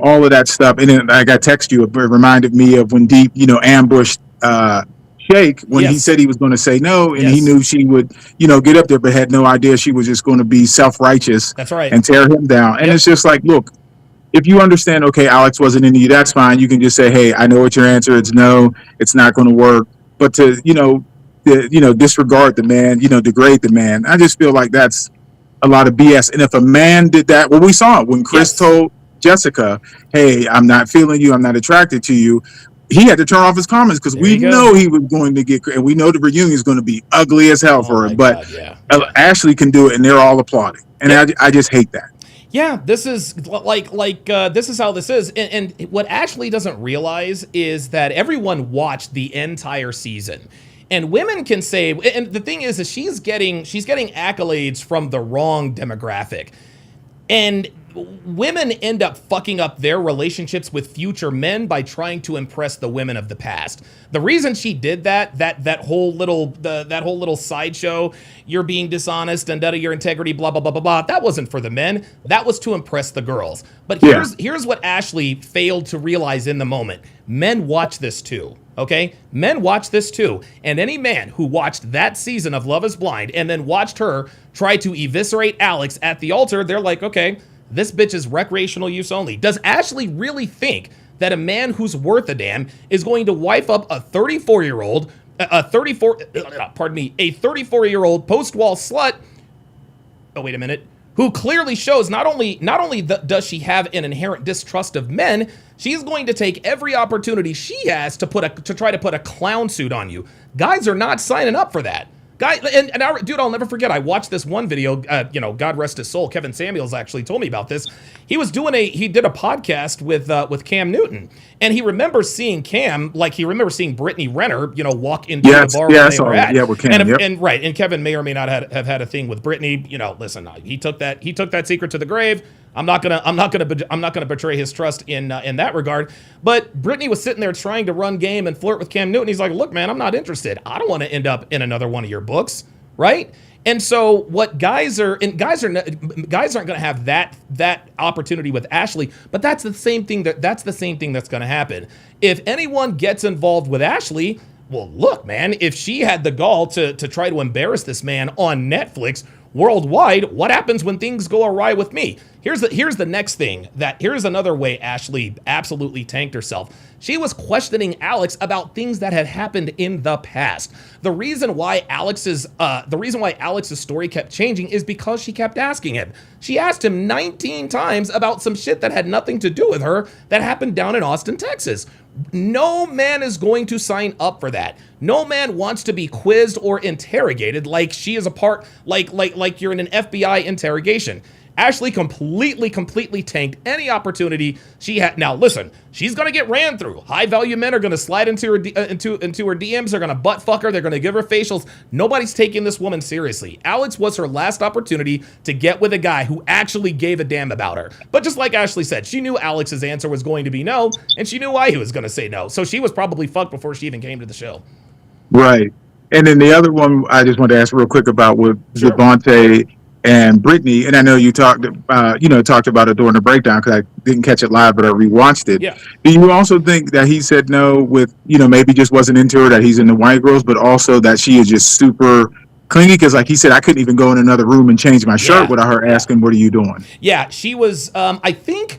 All of that stuff. And then I got text you, it reminded me of when Deep, ambushed Shake when he said he was going to say no, and he knew she would, get up there, but had no idea she was just going to be self-righteous. That's right. And tear him down. And it's just like, look, if you understand, okay, Alex wasn't into you, that's fine. You can just say, hey, I know what your answer is. No, it's not going to work. But to, disregard the man, degrade the man, I just feel like that's a lot of BS. And if a man did that, well, we saw it when Chris told Jessica, hey, I'm not feeling you, I'm not attracted to you. He had to turn off his comments because we know he was going to get, and we know the reunion is going to be ugly as hell for him. But Ashley can do it, and they're all applauding. And I just hate that. Yeah, this is this is how this is. And what Ashley doesn't realize is that everyone watched the entire season. And women can say, and the thing is she's getting accolades from the wrong demographic. And women end up fucking up their relationships with future men by trying to impress the women of the past. The reason she did that whole little sideshow, you're being dishonest and out of your integrity, blah, blah, blah, blah, blah, that wasn't for the men. That was to impress the girls. But here's what Ashley failed to realize in the moment. Men watch this too. Okay? Men watch this too. And any man who watched that season of Love Is Blind and then watched her try to eviscerate Alex at the altar, they're like, okay, this bitch is recreational use only. Does Ashley really think that a man who's worth a damn is going to wife up a 34-year-old, a 34-year-old post-wall slut? Oh, wait a minute. Who clearly shows not only does she have an inherent distrust of men, she's going to take every opportunity she has to try to put a clown suit on you. Guys are not signing up for that. Dude, I'll never forget. I watched this one video. God rest his soul. Kevin Samuels actually told me about this. He did a podcast with Cam Newton, and he remembers seeing Cam, like he remembers seeing Brittany Renner, walk into the bar where they were at. Yeah, with Cam. And Kevin may or may not have had a thing with Brittany. Listen, he took that secret to the grave. I'm not gonna betray his trust in that regard. But Brittany was sitting there trying to run game and flirt with Cam Newton. He's like, look, man, I'm not interested. I don't want to end up in another one of your books, right? And so what guys aren't going to have that opportunity with Ashley, but that's the same thing that's going to happen. If anyone gets involved with Ashley, well, look, man, if she had the gall to try to embarrass this man on Netflix worldwide, what happens when things go awry with me? Here's the next thing. Here's another way Ashley absolutely tanked herself. She was questioning Alex about things that had happened in the past. The reason why Alex's story kept changing is because she kept asking him. She asked him 19 times about some shit that had nothing to do with her that happened down in Austin, Texas. No man is going to sign up for that. No man wants to be quizzed or interrogated like she is a part, like you're in an FBI interrogation. Ashley completely tanked any opportunity she had. Now, listen, she's going to get ran through. High-value men are going to slide into her DMs. They're going to butt fuck her. They're going to give her facials. Nobody's taking this woman seriously. Alex was her last opportunity to get with a guy who actually gave a damn about her. But just like Ashley said, she knew Alex's answer was going to be no, and she knew why he was going to say no. So she was probably fucked before she even came to the show. Right. And then the other one I just wanted to ask real quick about with Devontae and Brittany, and I know you talked about it during the breakdown because I didn't catch it live, but I rewatched it. Yeah. Do you also think that he said no with, maybe just wasn't into her, that he's into white girls, but also that she is just super clingy? Because like he said, I couldn't even go in another room and change my shirt Yeah. without her asking, "What are you doing?" Yeah, she was. I think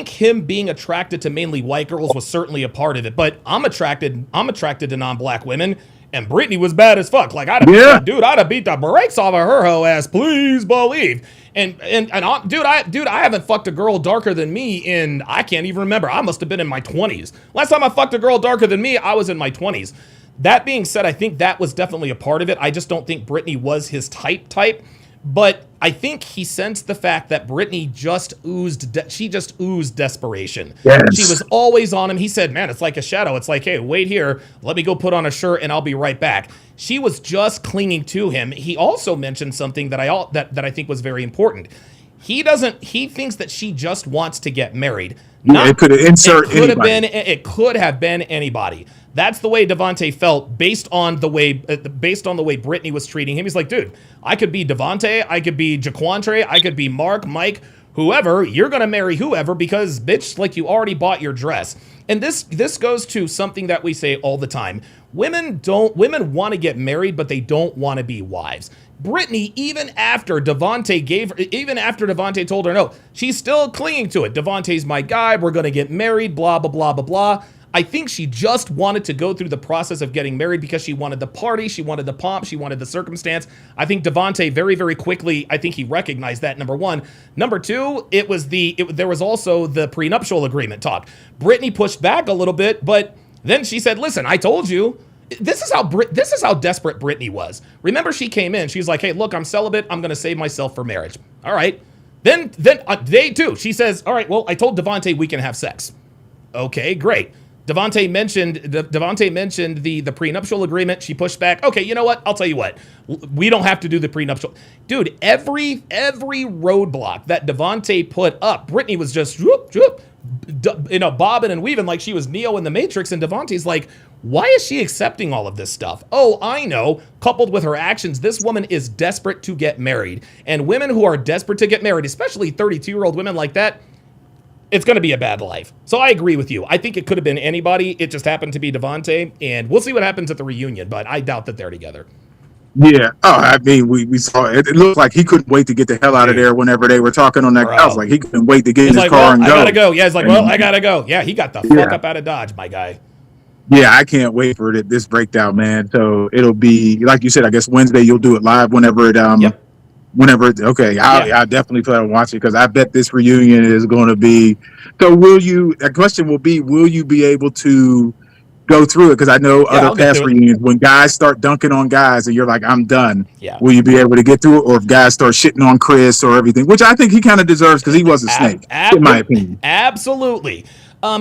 him being attracted to mainly white girls was certainly a part of it. But I'm attracted to non-black women, and Brittany was bad as fuck. Like I'd have beat the brakes off of her hoe ass. Please believe. Dude, I haven't fucked a girl darker than me in, I can't even remember. I must have been in my 20s. Last time I fucked a girl darker than me, I was in my 20s. That being said, I think that was definitely a part of it. I just don't think Brittany was his type. But I think he sensed the fact that Brittany just oozed desperation. Yes. She was always on him. He said, man, it's like a shadow. It's like, hey, wait here. Let me go put on a shirt and I'll be right back. She was just clinging to him. He also mentioned something that I think was very important. He thinks that she just wants to get married. It could have been anybody. That's the way Devontae felt based on the way Brittany was treating him. He's like, dude, I could be Devontae, I could be Jaquantre, I could be Mark, Mike, whoever. You're gonna marry whoever because, bitch, like you already bought your dress. And this goes to something that we say all the time. Women want to get married, but they don't want to be wives. Brittany, even after Devontae told her no, she's still clinging to it. Devontae's my guy. We're going to get married, blah, blah, blah, blah, blah. I think she just wanted to go through the process of getting married because she wanted the party, she wanted the pomp, she wanted the circumstance. I think Devontae very, very quickly, I think he recognized that, number one. Number two, there was also the prenuptial agreement talk. Brittany pushed back a little bit, but then she said, listen, I told you. This is how desperate Brittany was. Remember, she came in. She's like, hey, look, I'm celibate. I'm going to save myself for marriage. All right. Then day two, she says, all right, well, I told Devontae we can have sex. Okay, great. Devontae mentioned the prenuptial agreement. She pushed back. Okay, you know what? I'll tell you what. We don't have to do the prenuptial. Dude, every roadblock that Devontae put up, Brittany was just bobbing and weaving like she was Neo in the Matrix. And Devontae's like, why is she accepting all of this stuff? Oh, I know. Coupled with her actions, this woman is desperate to get married. And women who are desperate to get married, especially 32-year-old women like that, it's going to be a bad life. So I agree with you. I think it could have been anybody. It just happened to be Devontae. And we'll see what happens at the reunion, but I doubt that they're together. Yeah. Oh, I mean, we saw it. It looked like he couldn't wait to get the hell out of there whenever they were talking on that couch. Like he couldn't wait to get in his car and go. I gotta go. Yeah, he's like, well, I gotta go. Yeah, he got the fuck up out of Dodge, my guy. Yeah, I can't wait for this breakdown, man. So it'll be, like you said, I guess Wednesday you'll do it live whenever it Yep. I'll definitely plan on watching because I bet this reunion is going to be. So the question will be, will you be able to go through it? Because I know other past reunions, when guys start dunking on guys and you're like, I'm done. Yeah. Will you be able to get through it? Or if guys start shitting on Chris or everything, which I think he kind of deserves because he was a snake, in my opinion. Absolutely.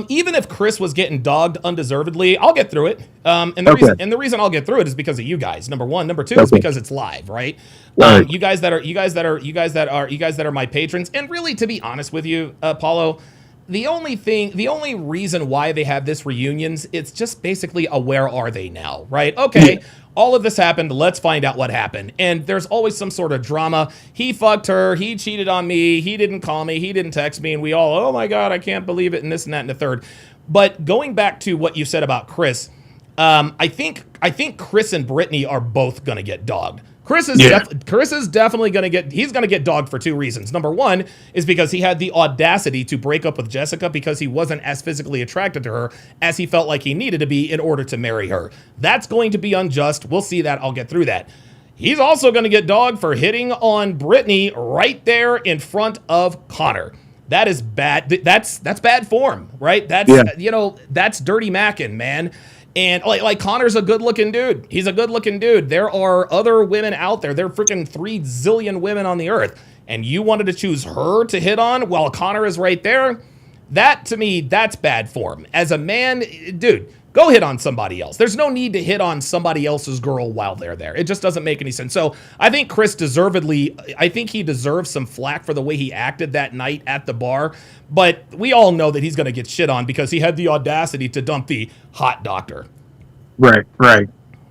Even if Chris was getting dogged undeservedly, I'll get through it. And the reason I'll get through it is because of you guys. Number one, number two is because it's live, right? You guys that are my patrons, and really, to be honest with you, Paulo, the only reason why they have this reunions, it's just basically a where are they now, right? Okay, all of this happened. Let's find out what happened. And there's always some sort of drama. He fucked her. He cheated on me. He didn't call me. He didn't text me. And we all, oh my God, I can't believe it. And this and that and the third. But going back to what you said about Chris, I think Chris and Brittany are both going to get dogged. Chris is definitely going to get dogged for two reasons. Number one is because he had the audacity to break up with Jessica because he wasn't as physically attracted to her as he felt like he needed to be in order to marry her. That's going to be unjust. We'll see that. I'll get through that. He's also going to get dogged for hitting on Brittany right there in front of Connor. That is bad. That's bad form, right? That's dirty macking, man. And like Connor's a good-looking dude. He's a good-looking dude. There are other women out there. There are freaking 3 zillion women on the earth. And you wanted to choose her to hit on while Connor is right there? That, to me, that's bad form. As a man, dude, go hit on somebody else. There's no need to hit on somebody else's girl while they're there. It just doesn't make any sense. So I think Chris he deserves some flack for the way he acted that night at the bar. But we all know that he's going to get shit on because he had the audacity to dump the hot doctor. Right.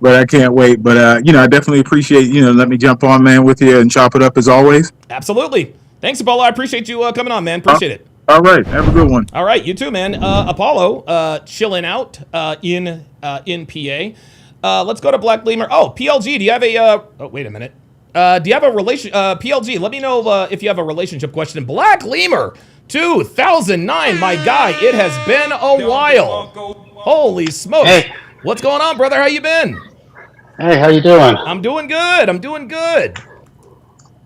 but I can't wait. But I definitely appreciate let me jump on, man, with you and chop it up as always. Absolutely. Thanks, Apollo. I appreciate you coming on, man. Uh, Appreciate it. all right, have a good one. All right, you too, man. Apollo, chilling out in PA. Let's go to Black Lemur. Oh, PLG, do you have a? Oh, wait a minute. Do you have a relation? PLG, let me know if you have a relationship question. Black Lemur, 2009, my guy. It has been a while. Holy smokes! Hey. What's going on, brother? How you been? Hey, how you doing? I'm doing good. I'm doing good.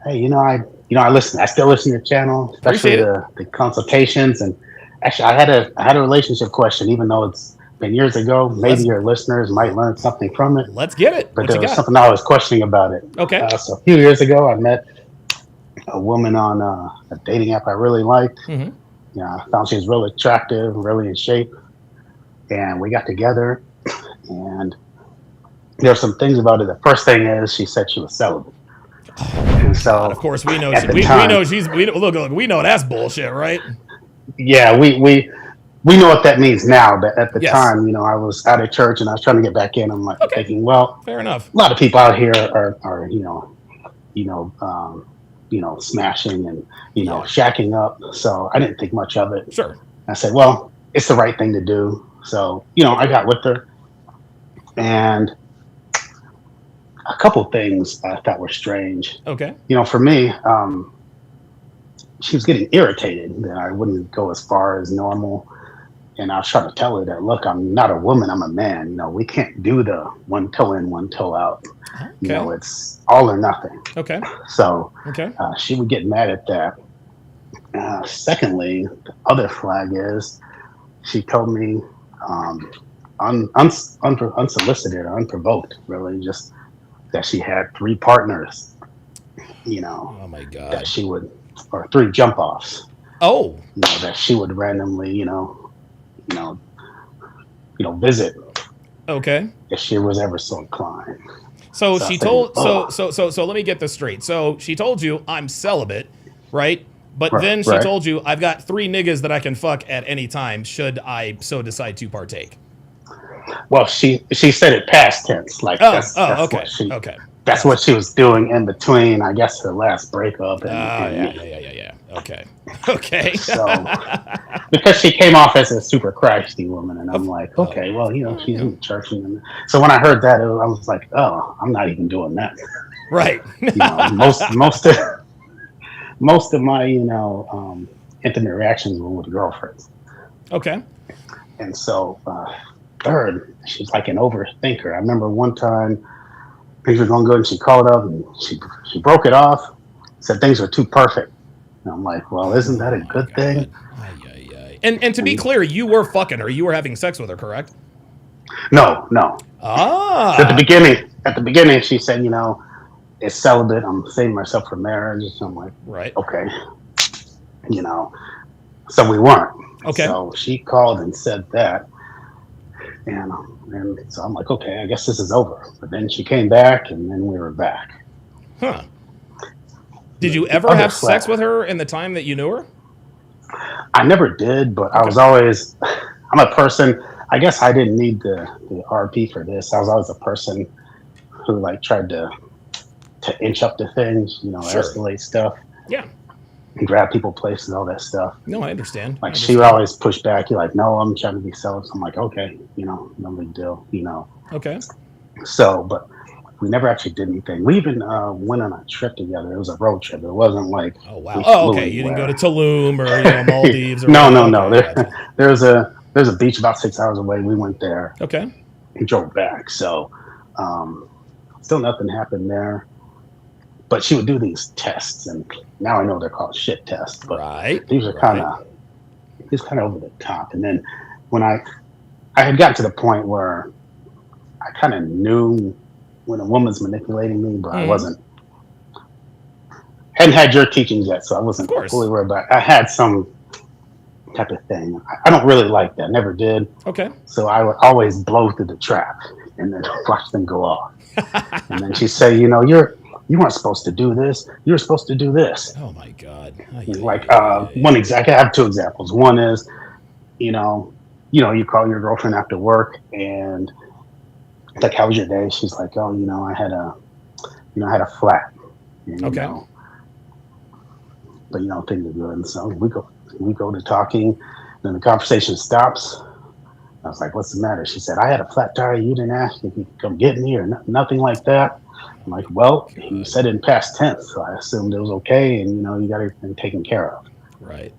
Hey, I listen. I still listen to your channel, especially the consultations. And actually, I had a relationship question, even though it's been years ago. Maybe your listeners might learn something from it. Let's get it. But What there you was got? something I was questioning about it. Okay. So a few years ago, I met a woman on a dating app I really liked. Mm-hmm. I found she was really attractive, really in shape, and we got together. And there are some things about it. The first thing is she said she was celibate. And so, God, of course, we know. at the We time- know she's. Look. We know that's bullshit, right? Yeah, we know what that means now. But at the Yes. time, I was out of church and I was trying to get back in. I'm like thinking, well, Fair enough. a lot of people out here are smashing and shacking up. So I didn't think much of it. Sure. I said, well, it's the right thing to do. So I got with her, and a couple things I thought were strange. Okay. For me, she was getting irritated that I wouldn't go as far as normal. And I was trying to tell her that, look, I'm not a woman, I'm a man. We can't do the one toe in, one toe out. Okay. It's all or nothing. Okay. So Okay. she would get mad at that. Secondly, the other flag is she told me unsolicited or unprovoked, really, just that she had 3 partners, Oh my God. that she would, or 3 jump offs, Oh. that she would randomly, visit Okay. if she was ever so inclined. So So she I told. think- So let me get this straight. So she told you I'm celibate, right? But Right, then she right. told you I've got 3 niggas that I can fuck at any time should I so decide to partake. Well, she said it past tense, like that's okay. what she, Okay. that's what she was doing in between, I guess, her last breakup and Yeah. Okay. Okay. So, because she came off as a super Christy woman, and I'm like, okay, well, she's in the church. And so when I heard that, I was like, oh, I'm not even doing that. Right. Most of my, intimate reactions were with girlfriends. Okay. And so, third, she's like an overthinker. I remember one time things were going good, and she called up and she broke it off, said things were too perfect. And I'm like, well, isn't that a good thing? And to be clear, you were fucking her. You were having sex with her, correct? No. Ah. At the beginning, she said, it's celibate. I'm saving myself for marriage. So I'm like, Right. okay. So we weren't. Okay. So she called and said that. And so I'm like, okay, I guess this is over. But then she came back, and then we were back. Huh. Did you ever have sex with her in the time that you knew her? I never did, but I was always, I'm a person, I guess I didn't need the RP for this. I was always a person who tried to inch up to things, Sure. escalate stuff. Yeah. And grab people places, all that stuff. No, I understand. She would always push back. You're like, no, I'm trying to be celibate. I'm like, okay, no big deal, Okay. So, but we never actually did anything. We even went on a trip together. It was a road trip. It wasn't like, Oh wow. Oh, okay. You didn't go to Tulum or Maldives or no. Okay, gotcha. There's a beach about 6 hours away. We went there. Okay. And drove back. So, still nothing happened there. But she would do these tests, and now I know they're called shit tests. But Right. these are kind of over the top. And then when I had gotten to the point where I kind of knew when a woman's manipulating me, but I hadn't had your teachings yet, so I wasn't fully worried about it. I had some type of thing. I don't really like that. Never did. Okay. So I would always blow through the trap and then watch them go off. And then she'd say, you weren't supposed to do this. You were supposed to do this. Oh my God. One example. I have 2 examples. One is, you call your girlfriend after work and Like, how was your day? She's like, oh, I had a flat. And, Okay. but things are good. And so we go to talking, then the conversation stops. I was like, what's the matter? She said, I had a flat tire. You didn't ask if you could come get me or nothing like that. I'm like, well, you said it in past tense, so I assumed it was okay, and you got everything taken care of. Right.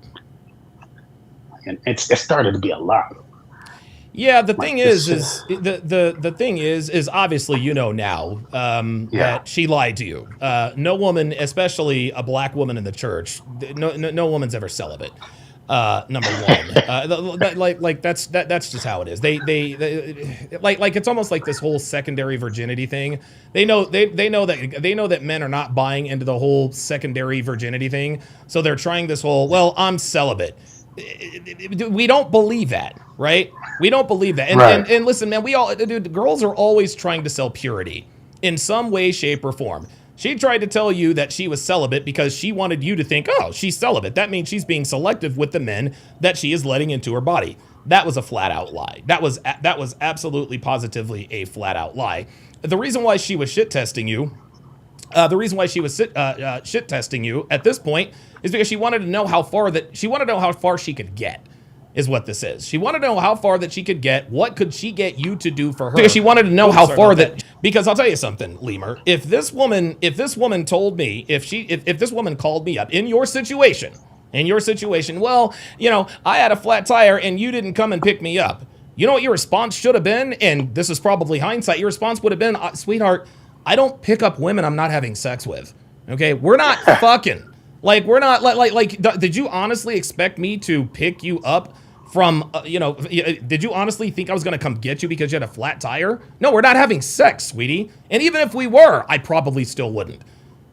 And it started to be a lot. Yeah, the thing is the thing is obviously now that she lied to you. No woman, especially a black woman in the church, no woman's ever celibate. Number one, like that's just how it is. They like it's almost like this whole secondary virginity thing. They know that men are not buying into the whole secondary virginity thing, so they're trying this whole, well, I'm celibate. We don't believe that, right? We don't believe that. And listen, man, girls are always trying to sell purity in some way, shape, or form. She tried to tell you that she was celibate because she wanted you to think, oh, she's celibate. That means she's being selective with the men that she is letting into her body. That was a flat out lie. That was absolutely positively a flat out lie. The reason why she was shit testing you shit testing you at this point is because she wanted to know how far she could get, is what this is. She wanted to know how far that she could get. What could she get you to do for her? Because she wanted to know how far that. Because I'll tell you something, Lemur. If this woman told me, if this woman called me up in your situation, well, I had a flat tire and you didn't come and pick me up. You know what your response should have been? And this is probably hindsight. Your response would have been, sweetheart, I don't pick up women I'm not having sex with. Okay, we're not fucking. Like, we're not like. Did you honestly expect me to pick you up from? Did you honestly think I was gonna come get you because you had a flat tire? No, we're not having sex, sweetie. And even if we were, I probably still wouldn't.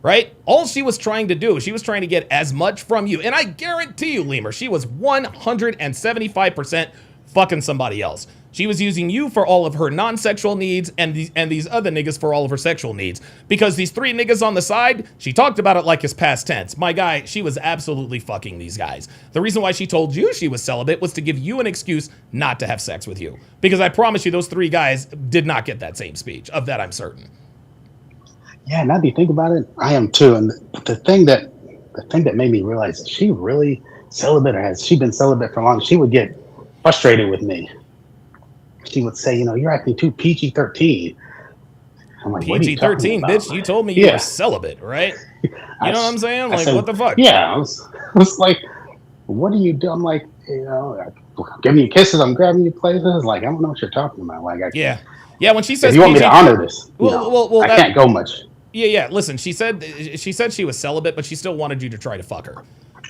Right? All she was trying to do, she was trying to get as much from you, and I guarantee you, Lemur, she was 175% fucking somebody else. She was using you for all of her non-sexual needs and these other niggas for all of her sexual needs. Because these three niggas on the side, she talked about it like it's past tense. My guy, she was absolutely fucking these guys. The reason why she told you she was celibate was to give you an excuse not to have sex with you. Because I promise you, those three guys did not get that same speech. Of that, I'm certain. Yeah, now that you think about it, I am too. And the thing that made me realize, is she really celibate, or has she been celibate for long? She would get frustrated with me. She would say, you're acting too PG-13. I'm like, PG-13, bitch, you told me you were celibate, right? You know what I'm saying? Like, what the fuck? Yeah, I was like, what do you do? I'm like, I'm giving you kisses, I'm grabbing you places. Like, I don't know what you're talking about. Like, yeah, when she says, if you want me to honor this, well, I can't go much. Yeah. Listen, she said she was celibate, but she still wanted you to try to fuck her.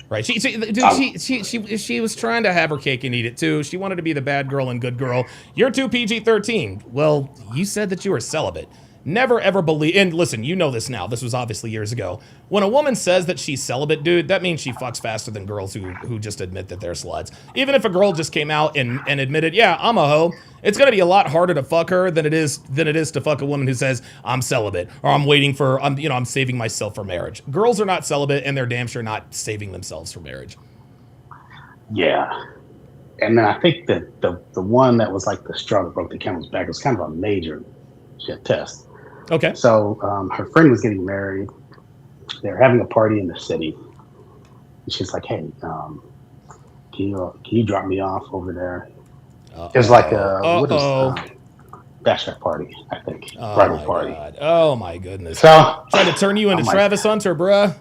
Right. She was trying to have her cake and eat it too. She wanted to be the bad girl and good girl. You're too PG-13. Well, you said that you were celibate. Never ever believe. And listen, you know this now. This was obviously years ago. When a woman says that she's celibate, dude, that means she fucks faster than girls who just admit that they're sluts. Even if a girl just came out and admitted, yeah, I'm a hoe, it's gonna be a lot harder to fuck her than it is to fuck a woman who says I'm celibate, or I'm saving myself for marriage. Girls are not celibate, and they're damn sure not saving themselves for marriage. Yeah. And then I think that the one that was like the straw that broke the camel's back was kind of a major shit test. Okay. So her friend was getting married. They're having a party in the city. And she's like, hey, can you drop me off over there? It was like bachelor party, I think. Bridal party. God. Oh my goodness. So trying to turn you into Travis Hunter, bruh.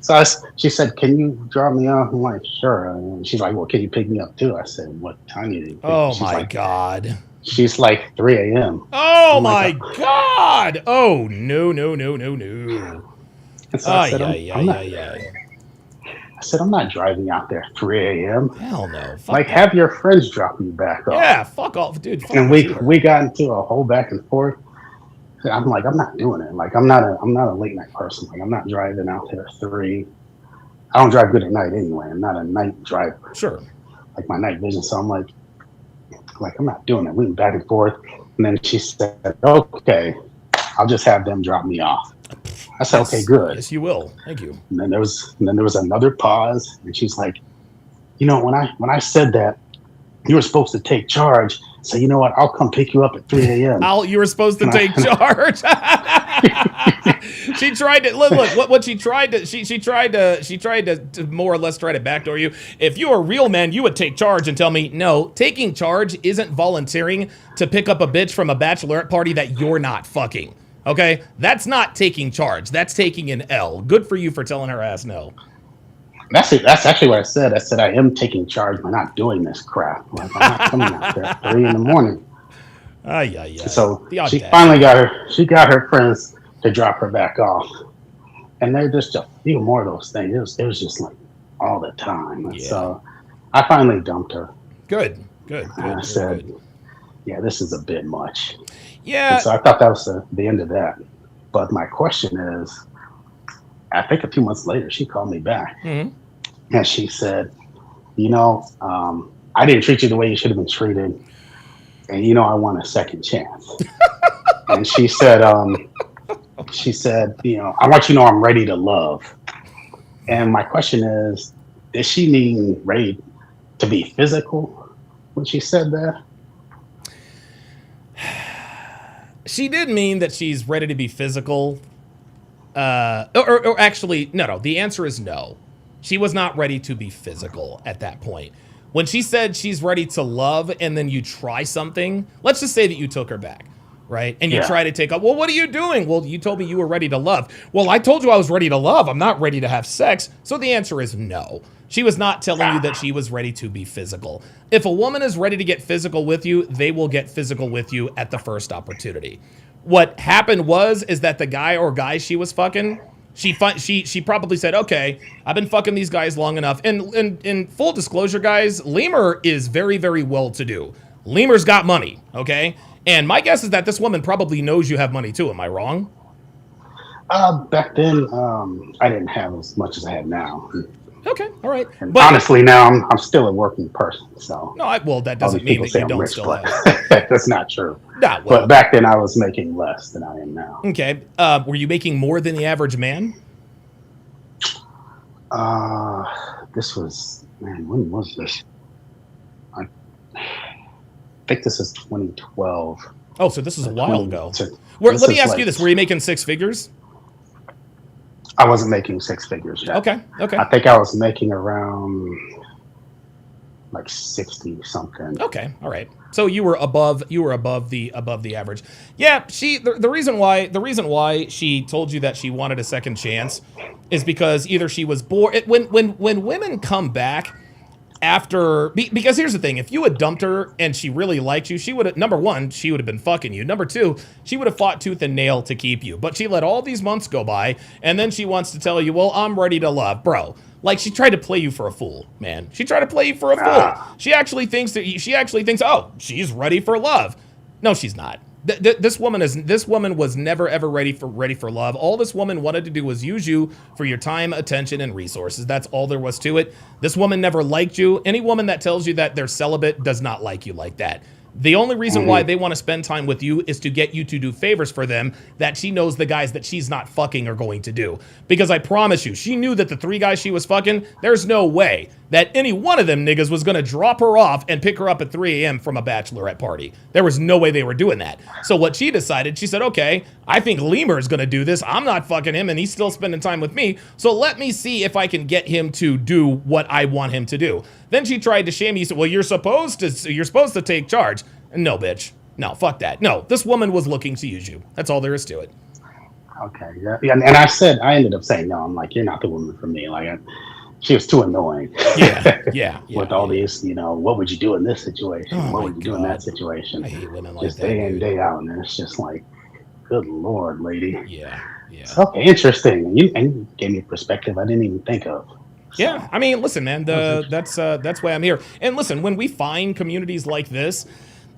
So she said, can you drop me off? I'm like, sure. And she's like, well, can you pick me up too? I said, what time do you think? Oh my God. She's like 3 a.m. Oh my God. Oh, no. And so I said, I'm not driving out there at 3 a.m. Hell no. Like, have your friends drop you back off. Yeah, fuck off, dude. And we got into a whole back and forth. I'm like, I'm not doing it. Like, I'm not a late night person. Like, I'm not driving out there at 3. I don't drive good at night anyway. I'm not a night driver. Sure. Like, my night vision. So I'm like, I'm not doing it. We went back and forth. And then she said, okay, I'll just have them drop me off. I said, okay, good. Yes, you will. Thank you. And then there was another pause. And she's like, when I said that, you were supposed to take charge. So you know what? I'll come pick you up at 3 a.m. You were supposed to take charge. She tried to look what she tried to she tried to more or less try to backdoor you. If you were a real man, you would take charge and tell me, no, taking charge isn't volunteering to pick up a bitch from a bachelorette party that you're not fucking. Okay? That's not taking charge. That's taking an L. Good for you for telling her ass no. That's it. That's actually what I said. I said I am taking charge by not doing this crap. Like, I'm not coming out there at 3 a.m. Yeah. So she finally got her friends to drop her back off, and there's just a few more of those things. It was just like all the time. Yeah. So I finally dumped her. Good. And I said, yeah, this is a bit much. Yeah. And so I thought that was the end of that. But my question is, I think a few months later, she called me back. Mm-hmm. And she said, I didn't treat you the way you should have been treated. And, I want a second chance. And she said, I want you to know I'm ready to love. And my question is, did she mean ready to be physical when she said that? She did mean that she's ready to be physical. Or actually, no. The answer is no. She was not ready to be physical at that point. When she said she's ready to love and then you try something, let's just say that you took her back, right? And you try to take up, well, what are you doing? Well, you told me you were ready to love. Well, I told you I was ready to love. I'm not ready to have sex. So the answer is no. She was not telling you that she was ready to be physical. If a woman is ready to get physical with you, they will get physical with you at the first opportunity. What happened is that the guy or guys she was fucking, she probably said, okay, I've been fucking these guys long enough. And in full disclosure, guys, Lemur is very, very well-to-do. Lemur's got money, okay? And my guess is that this woman probably knows you have money too. Am I wrong? Back then, I didn't have as much as I have now. Okay, all right. But honestly, now I'm still a working person. So that doesn't mean that you don't still have. That's not true. Nah, but back then, I was making less than I am now. Okay. Were you making more than the average man? This was, when was this? I think this is 2012. Oh, so this is a while ago. Let me ask you this: were you making six figures? I wasn't making six figures yet. Okay. I think I was making around like 60 something. Okay, all right. So you were above the average. Yeah, the reason why she told you that she wanted a second chance is because either she was bored when women come back after, because here's the thing, if you had dumped her and she really liked you, she would have, number one, she would have been fucking you. Number two, she would have fought tooth and nail to keep you. But she let all these months go by, and then she wants to tell you, well, I'm ready to love. Bro, like, she tried to play you for a fool, man. She tried to play you for a fool. She actually thinks, oh, she's ready for love. No, she's not. This woman was never ever ready for love. All this woman wanted to do was use you for your time, attention, and resources. That's all there was to it. This woman never liked you. Any woman that tells you that they're celibate does not like you like that. The only reason why they want to spend time with you is to get you to do favors for them that she knows the guys that she's not fucking are going to do. Because I promise you, she knew that the 3 guys she was fucking, there's no way that any one of them niggas was going to drop her off and pick her up at 3 a.m. from a bachelorette party. There was no way they were doing that. So what she decided, she said, okay, I think Lemur is going to do this. I'm not fucking him and he's still spending time with me. So let me see if I can get him to do what I want him to do. Then she tried to shame you. Said, well, you're supposed to take charge. No, bitch. No, fuck that. No, this woman was looking to use you. That's all there is to it. Okay. Yeah. And I ended up saying, no, I'm like, you're not the woman for me. Like, she was too annoying. Yeah. With all these, what would you do in this situation? Oh, what would you do in that situation? I hate women like just that. Day in, day out. And it's just like, good Lord, lady. Yeah. Okay, interesting. You gave me a perspective I didn't even think of. So. Yeah, I mean, listen, man, that's why I'm here. And listen, when we find communities like this,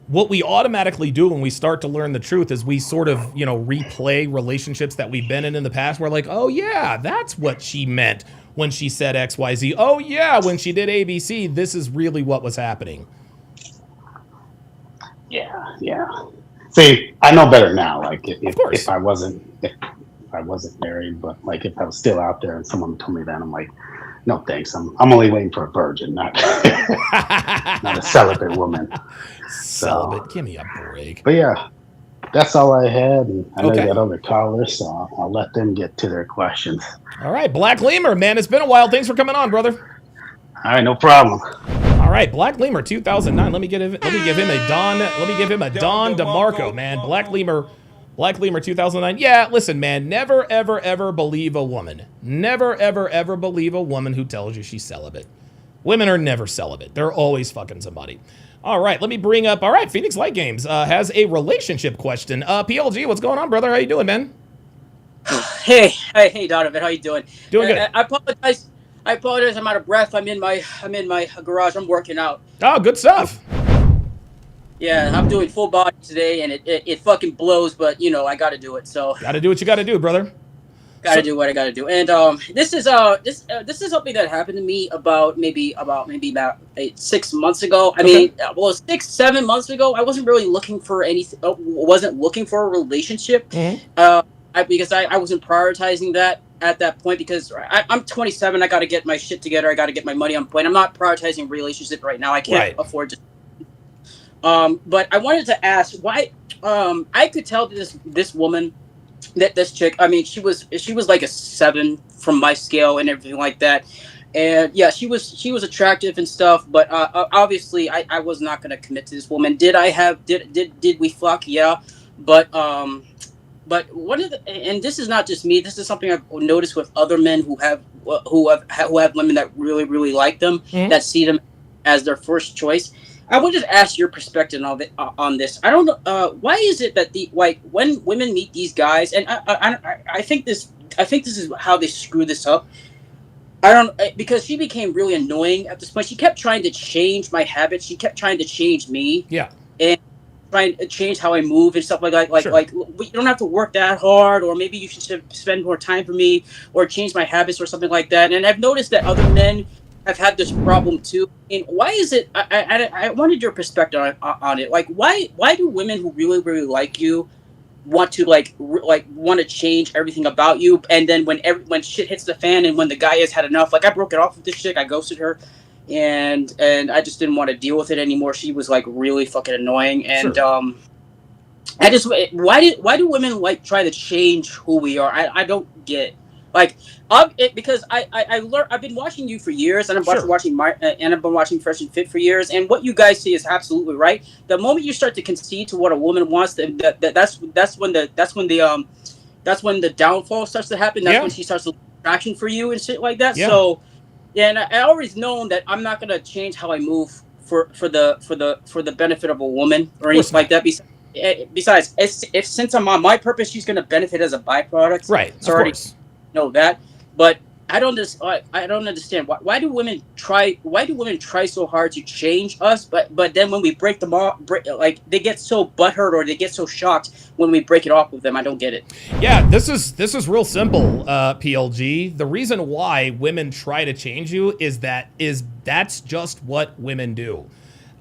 what we automatically do when we start to learn the truth is we sort of, replay relationships that we've been in the past. We're like, oh yeah, that's what she meant when she said XYZ. Oh yeah, when she did ABC, this is really what was happening. Yeah. See, I know better now. Like if I wasn't married, but like if I was still out there and someone told me that, I'm like, No thanks. I'm only waiting for a virgin, not not a celibate woman. So, Celibate. Give me a break. but yeah, that's all I had. And I know you Okay. got other callers, so I'll let them get to their questions. All right, Black Lemur, man, it's been a while. Thanks for coming on, brother. All right, no problem. All right, Black Lemur 2009. Let me give him a Don DeMarco, man. Black Lemur 2009. Yeah, listen, man, never ever ever believe a woman. Never ever ever believe a woman who tells you she's celibate. Women are never celibate. They're always fucking somebody. All right, let me bring up. All right, Phoenix Light Games has a relationship question. PLG, what's going on, brother? How you doing, man? Hey, Donovan, how you doing? Doing good. I apologize. I'm out of breath. I'm in my garage. I'm working out. Oh, good stuff. Yeah, I'm doing full body today, and it fucking blows. But you know, I got to do it. So Got to do what you got to do, brother. got to do what I got to do. And this is something that happened to me about 6 months ago. I mean, well, 7 months ago. I wasn't really looking for anything. Wasn't looking for a relationship. Because I wasn't prioritizing that at that point, because I'm 27. I got to get my shit together. I got to get my money on point. I'm not prioritizing a relationship right now. I can't afford to. But I wanted to ask why. I could tell this woman, that this chick. I mean, she was like a 7 from my scale and everything like that. And yeah, she was attractive and stuff. But obviously, I was not going to commit to this woman. Did we fuck? Yeah, but one of and this is not just me. This is something I've noticed with other men who have women that really really like them, that see them as their first choice. I wanted to ask your perspective on this. I don't know why is it that when women meet these guys, and I think this is how they screw this up. Because she became really annoying at this point. She kept trying to change my habits. She kept trying to change me. Yeah. And trying to change how I move and stuff like that. Like you don't have to work that hard, or maybe you should spend more time for me, or change my habits, or something like that. And I've noticed that other men have had this problem too. And why is it? I wanted your perspective on it. Like, why do women who really really like you want to want to change everything about you, and then when shit hits the fan, and when the guy has had enough, like I broke it off with this chick, I ghosted her. And I just didn't want to deal with it anymore. She was like really fucking annoying, and I just why do women like try to change who we are? I don't get because I learned. I've been watching you for years, and I've been watching Fresh and Fit for years. And what you guys see is absolutely right. The moment you start to concede to what a woman wants, that's when the downfall starts to happen. That's when she starts to lose attraction for you and shit like that. Yeah. So. Yeah, and I always known that I'm not gonna change how I move for the benefit of a woman or anything like that. Besides, since I'm on my purpose, she's gonna benefit as a byproduct. Right. So I already know that. But I don't understand why do women try so hard to change us, but then when we break them off, they get so butthurt or they get so shocked when we break it off with them. I don't get it. Yeah, this is real simple, PLG. The reason why women try to change you is that's just what women do.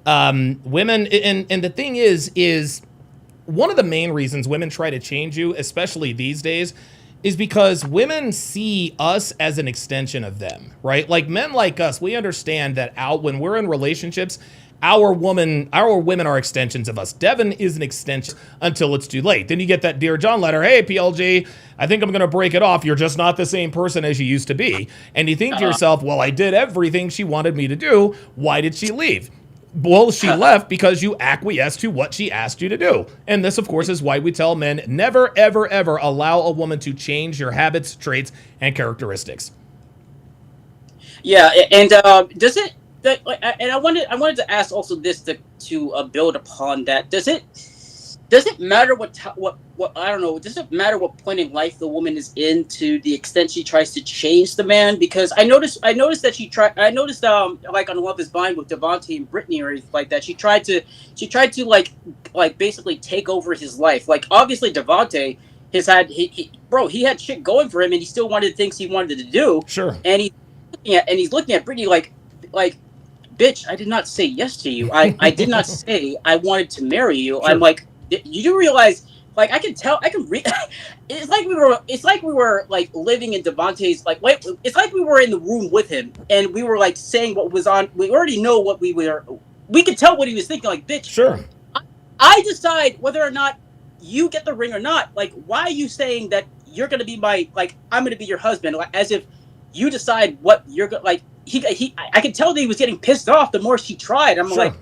Women, and the thing is one of the main reasons women try to change you, especially these days, is because women see us as an extension of them, right? Like men like us, we understand that when we're in relationships, our women are extensions of us. Devin is an extension until it's too late. Then you get that Dear John letter, hey, PLG, I think I'm going to break it off. You're just not the same person as you used to be. And you think to yourself, well, I did everything she wanted me to do. Why did she leave? Well, she left because you acquiesced to what she asked you to do. And this, of course, is why we tell men, never, ever, ever allow a woman to change your habits, traits, and characteristics. Yeah, and does it? And I wanted to ask also this to build upon that. Does it matter what I don't know? Does it matter what point in life the woman is in to the extent she tries to change the man? Because I noticed that she tried. I noticed like on Love Is Blind with Devontae and Brittany or anything like that. She tried to like basically take over his life. Like obviously Devontae he had shit going for him, and he still wanted things he wanted to do. Sure. And he's looking at Brittany like. Bitch, I did not say yes to you. I did not say I wanted to marry you. Sure. I'm like, you do realize like I can tell, I can read. It's like we were like living in Devontae's like wait. It's like we were in the room with him, and we were like saying what was on. We already know what we were. We could tell what he was thinking. Like, bitch, Sure. I decide whether or not you get the ring or not. Like, why are you saying that you're gonna be my like I'm gonna be your husband? Like, as if you decide what you're gonna like. I could tell that he was getting pissed off the more she tried. I'm Sure.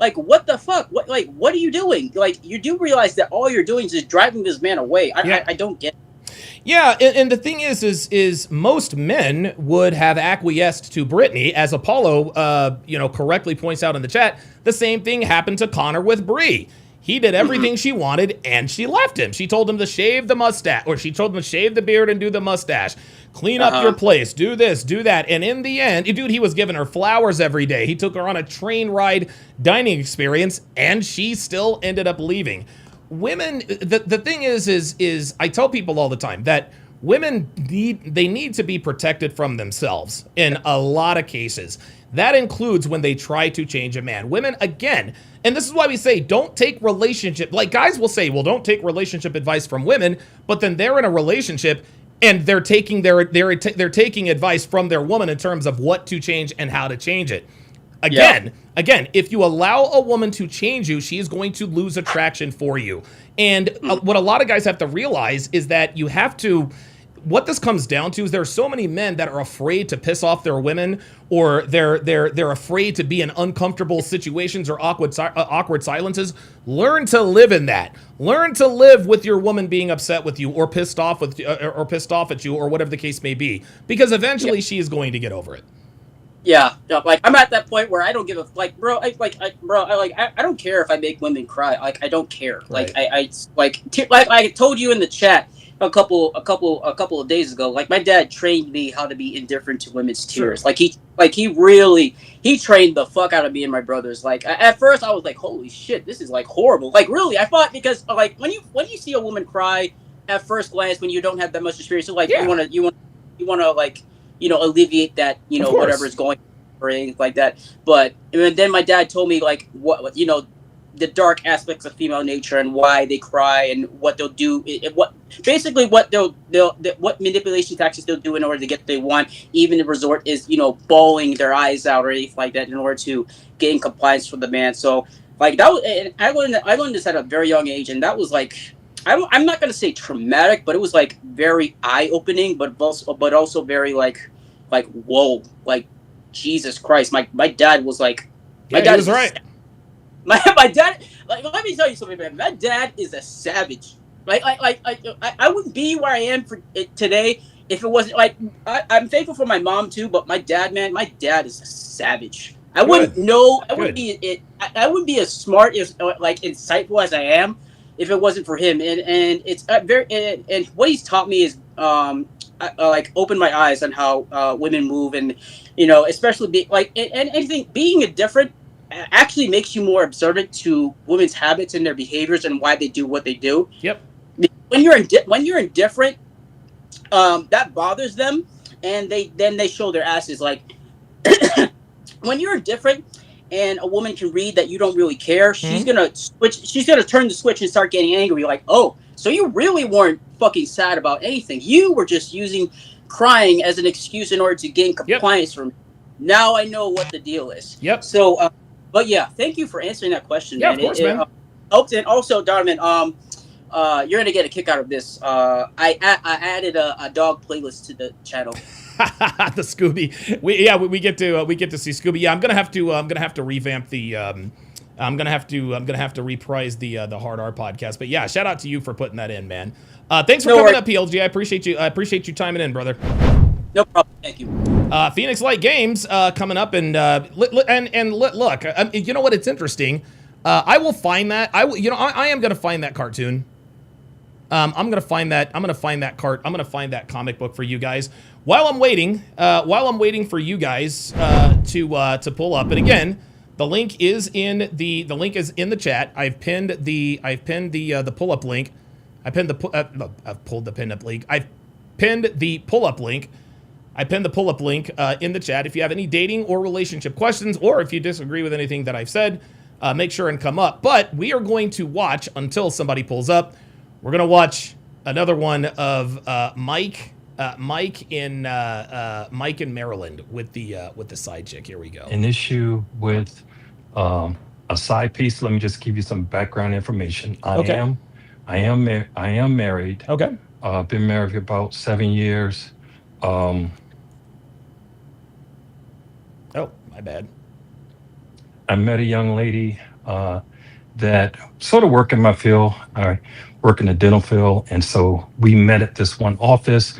like, what the fuck? What are you doing? Like, you do realize that all you're doing is just driving this man away. I don't get it. Yeah, and the thing is most men would have acquiesced to Brittany, as Apollo, correctly points out in the chat. The same thing happened to Connor with Bree. He did everything she wanted, and she left him. She told him to shave the mustache, or she told him to shave the beard and do the mustache. Clean up your place, do this, do that. And in the end, dude, he was giving her flowers every day. He took her on a train ride dining experience, and she still ended up leaving. Women, the thing is I tell people all the time that women need to be protected from themselves in a lot of cases. That includes when they try to change a man. Women, again, and this is why we say don't take relationship, like guys will say, well, don't take relationship advice from women, but then they're in a relationship and they're taking they're taking advice from their woman in terms of what to change and how to change it. Again, if you allow a woman to change you, she is going to lose attraction for you. And what a lot of guys have to realize is that you have to, what this comes down to is there are so many men that are afraid to piss off their women, or they're afraid to be in uncomfortable situations or awkward silences. Learn to live in that. Learn to live with your woman being upset with you or pissed off at you or whatever the case may be, because eventually she is going to get over it. Yeah, like I'm at that point where I don't give a bro. I don't care if I make women cry. Like I don't care. Right. Like I told you in the chat a couple of days ago. Like my dad trained me how to be indifferent to women's tears. Sure. He really trained the fuck out of me and my brothers. Like at first I was like, holy shit, this is like horrible. Like really, I thought, because like when you see a woman cry at first glance, when you don't have that much experience, so like you want to like, alleviate that, whatever is going on or anything like that. But then my dad told me like what the dark aspects of female nature and why they cry and what they'll do, what manipulation tactics they'll do in order to get what they want. Even the resort is bawling their eyes out or anything like that in order to gain compliance from the man. So like that was, and I learned this at a very young age, and that was like, I'm not gonna say traumatic, but it was like very eye-opening, but also very like whoa, like Jesus Christ. My dad was like, my dad was right. My dad, like, let me tell you something, man. My dad is a savage. I wouldn't be where I am for today if it wasn't like I'm thankful for my mom too, but my dad, man, my dad is a savage. I wouldn't know. I wouldn't be as smart as like insightful as I am if it wasn't for him. And it's very and what he's taught me is like opened my eyes on how women move, and especially being indifferent actually makes you more observant to women's habits and their behaviors and why they do what they do. Yep. When you're indifferent, that bothers them, and they show their asses. Like when you're indifferent and a woman can read that you don't really care, she's gonna switch. She's gonna turn the switch and start getting angry. Like, oh, so you really weren't fucking sad about anything. You were just using crying as an excuse in order to gain compliance from me. Now I know what the deal is. Yep. So, but yeah, thank you for answering that question, yeah, man. Of course, man. Helped. And also, Donovan, you're gonna get a kick out of this. I added a dog playlist to the channel. The Scooby. We get to see Scooby. Yeah, I'm gonna have to revamp the. I'm gonna have to reprise the Hard R podcast. But yeah, shout out to you for putting that in, man. Thanks for coming up, PLG. I appreciate you timing in, brother. No problem. Thank you. Phoenix Light Games coming up, and look, you know what? It's interesting. I will find that. I am gonna find that cartoon. I'm gonna find that comic book for you guys. While I'm waiting for you guys to pull up. And again, the link is in the chat. I've pinned the pull up link. I've pinned the pin up link. I've pinned the pull up link. I pinned the pull up link in the chat. If you have any dating or relationship questions, or if you disagree with anything that I've said, make sure and come up. But we are going to watch until somebody pulls up. We're going to watch another one of Mike in Maryland with the side chick. Here we go. An issue with a side piece. Let me just give you some background information. Okay. I am married. Okay. Been married for about 7 years. Oh, my bad. I met a young lady that sort of work in my field. I work in the dental field, and so we met at this one office.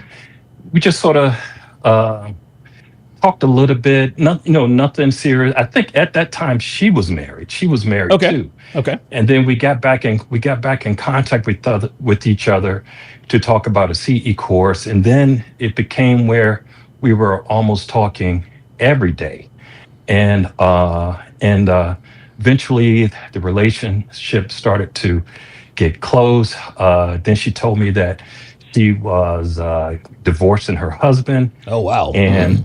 We just sort of talked a little bit. Nothing serious. I think at that time she was married. She was married too. Okay. And then we got back in contact with each other to talk about a CE course, and then it became where we were almost talking every day, and eventually the relationship started to get close. Then she told me that she was divorcing her husband. Oh, wow. And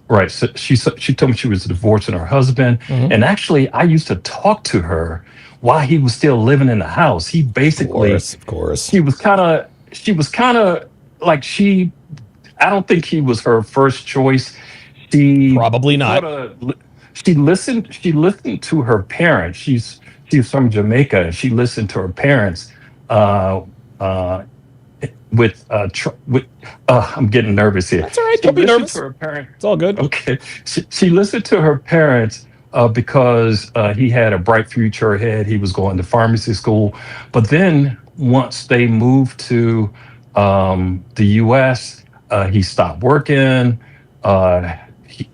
right, so she told me she was divorcing her husband, and actually I used to talk to her while he was still living in the house. He basically, of course. she was kind of like I don't think he was her first choice. She Probably not. She listened to her parents. She's from Jamaica, and she listened to her parents I'm getting nervous here. That's all right. Don't be nervous. To her parents. It's all good. Okay. She listened to her parents because he had a bright future ahead. He was going to pharmacy school. But then once they moved to the U.S., he stopped working.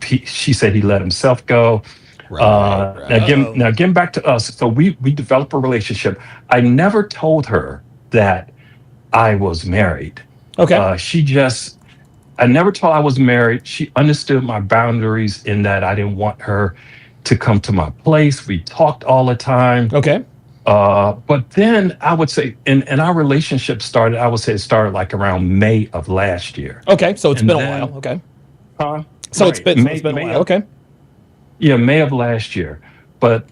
She said he let himself go. Right. Now getting back to us. So we developed a relationship. I never told her that I was married. Okay. I never told I was married. She understood my boundaries in that I didn't want her to come to my place. We talked all the time. Okay. But then I would say, and our relationship started, I would say it started like around May of last year. Okay. So it's been a while. Okay. So right. It's been a while. Okay. Yeah, May of last year. But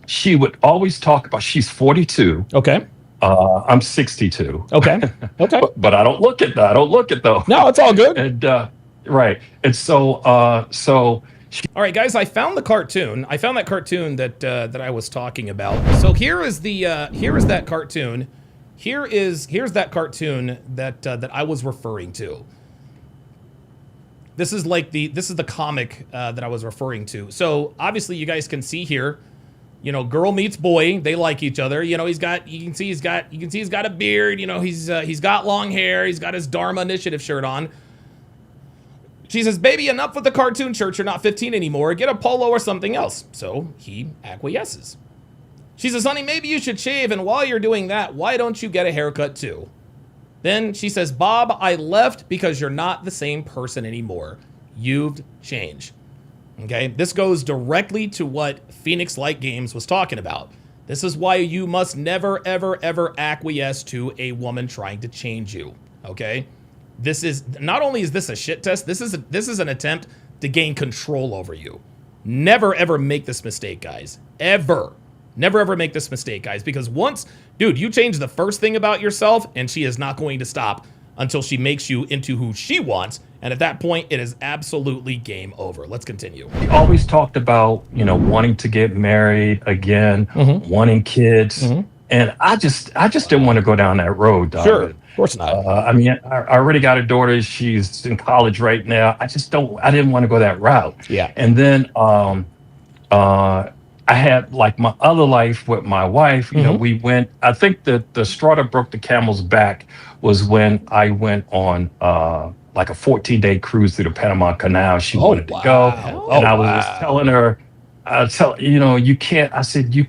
she would always talk about, she's 42. Okay. I'm 62. Okay. Okay. but I don't look it though. No, it's all good. And right. And so all right, guys, I found the cartoon. I found that cartoon that I was talking about. So here is that cartoon. Here's that cartoon that I was referring to. This is the comic that I was referring to. So obviously you guys can see here, girl meets boy, they like each other. You can see he's got a beard, he's got long hair, he's got his Dharma Initiative shirt on. She says, "Baby, enough with the cartoon shirt, you're not 15 anymore. Get a polo or something else." So he acquiesces. She says, "Honey, maybe you should shave, and while you're doing that, why don't you get a haircut too?" Then she says, "Bob, I left because you're not the same person anymore. You've changed." Okay, this goes directly to what Phoenix Light Games was talking about. This is why you must never, ever, ever acquiesce to a woman trying to change you. Okay, this is not only is this a shit test. This is an attempt to gain control over you. Never, ever make this mistake, guys. Ever. Never, ever make this mistake, guys. Because once, dude, you change the first thing about yourself, and she is not going to stop until she makes you into who she wants. And at that point, it is absolutely game over. Let's continue. We always talked about, wanting to get married again, wanting kids. And I just didn't want to go down that road, Donovan. Sure, of course not. I already got a daughter. She's in college right now. I didn't want to go that route. Yeah. And then I had like my other life with my wife. We went, I think the straw that broke the camel's back was when I went on like a 14-day cruise through the Panama Canal. She wanted to go. And I was just telling her, you can't, I said, you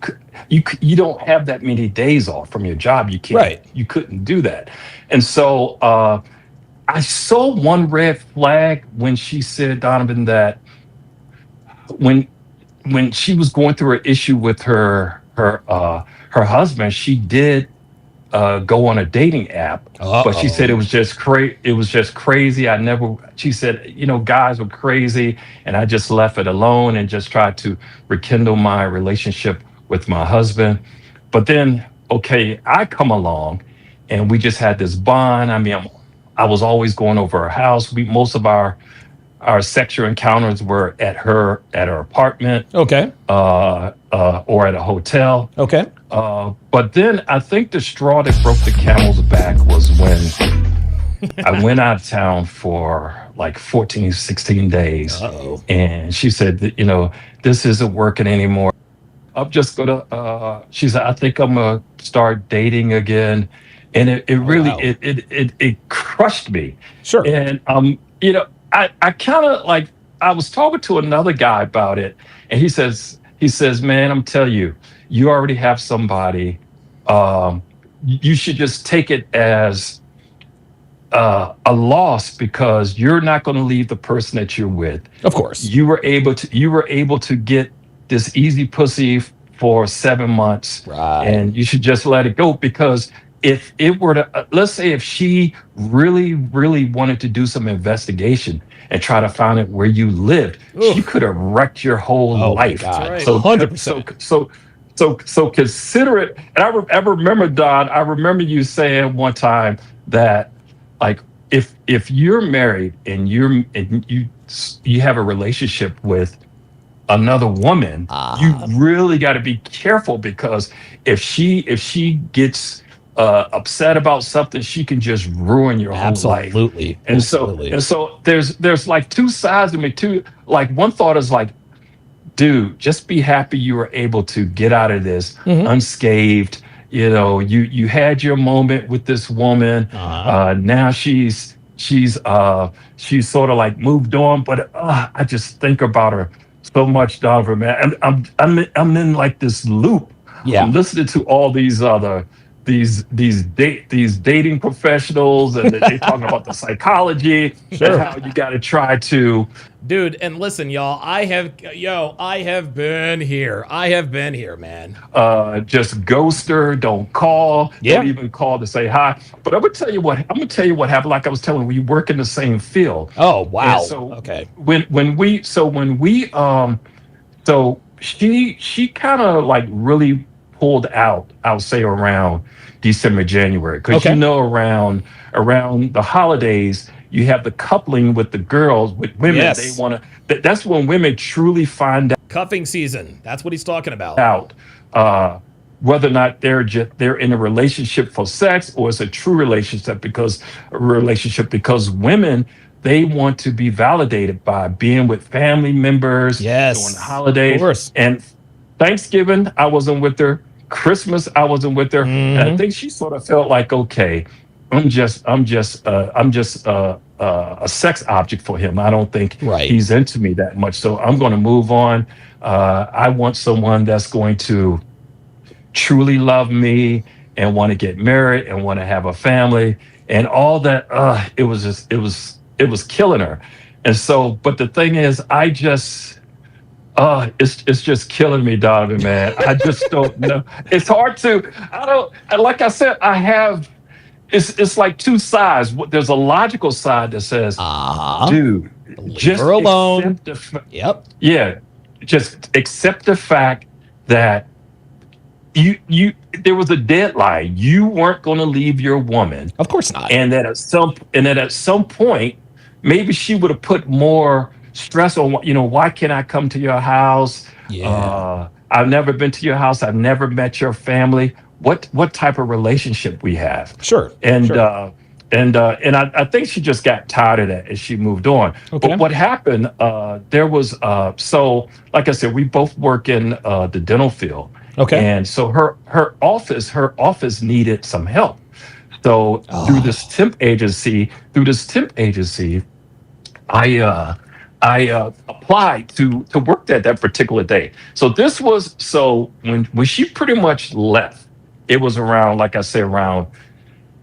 don't have that many days off from your job. You can't, right. You couldn't do that. And so I saw one red flag when she said, Donovan, that when she was going through an issue with her husband, she did go on a dating app. But she said it Uh-oh. was just it was just crazy. She said, guys were crazy, and I just left it alone and just tried to rekindle my relationship with my husband. But then, okay, I come along, and we just had this bond. I mean, I was always going over her house. Most of our sexual encounters were at her apartment, Okay. or at a hotel. Okay. But then I think the straw that broke the camel's back was when I went out of town for like 14, 16 days. Uh-oh. And she said that, this isn't working anymore. I'm just she said, I think I'm gonna start dating again. And it really, wow. it crushed me. Sure. And, I kind of like, I was talking to another guy about it, and he says, man, I'm telling you, you already have somebody. You should just take it as a loss, because you're not going to leave the person that you're with. Of course. You were able to get this easy pussy for 7 months, Right. and you should just let it go. Because if it were to, let's say, if she really, really wanted to do some investigation and try to find out where you lived, Oof. she could have wrecked your whole Oh my life. God. Right. So 100%. So consider it. And I remember, Don, I remember you saying one time that, like, if you're married and you have a relationship with another woman, you really got to be careful, because if she gets upset about something, she can just ruin your whole life. Absolutely. And Absolutely. so there's like two sides to me too. Like, one thought is like, dude, just be happy you were able to get out of this Mhm. unscathed. You had your moment with this woman. Now she's sort of like moved on, but I just think about her so much, Donovan, man. And I'm in like this loop. Yeah. I'm listening to all these other these dating professionals, and they talking about the psychology Sure. and how you got to try to. Dude, and listen, y'all, I have been here. I have been here, man. Just ghost her, don't call, Yeah. don't even call to say hi. But I'm gonna tell you what happened. Like I was telling you, we work in the same field. Oh, wow. And so Okay. So she kind of like really pulled out, I'll say around December, January, because Okay. around the holidays, you have the coupling with the girls, with women. Yes. They want to. That's when women truly find Cuffing season. That's what he's talking about. out whether or not they're in a relationship for sex, or it's a true relationship, because women, they want to be validated by being with family members Yes. during the holidays. Of course. And Thanksgiving, I wasn't with her. Christmas, I wasn't with her. And I Mhm. think she sort of felt like, okay, I'm just a sex object for him. I don't think Right. he's into me that much. So I'm going to move on. I want someone that's going to truly love me and want to get married and want to have a family and all that. It was killing her. And so, but the thing is, it's just killing me, Donovan, man. I just don't know. It's hard to, like I said, it's like two sides. There's a logical side that says, dude, Leave just her alone. Yep. Yeah, just accept the fact that there was a deadline. You weren't going to leave your woman, Of course not. and that at some point, maybe she would have put more stress on, why can't I come to your house? Yeah. I've never been to your house. I've never met your family. What type of relationship we have? Sure. And Sure. I think she just got tired of that as she moved on. Okay. But what happened? There was so, like I said, we both work in the dental field. Okay. And so her office needed some help. So through this temp agency, I applied to work that particular day. So this was when she pretty much left, it was around, like I said, around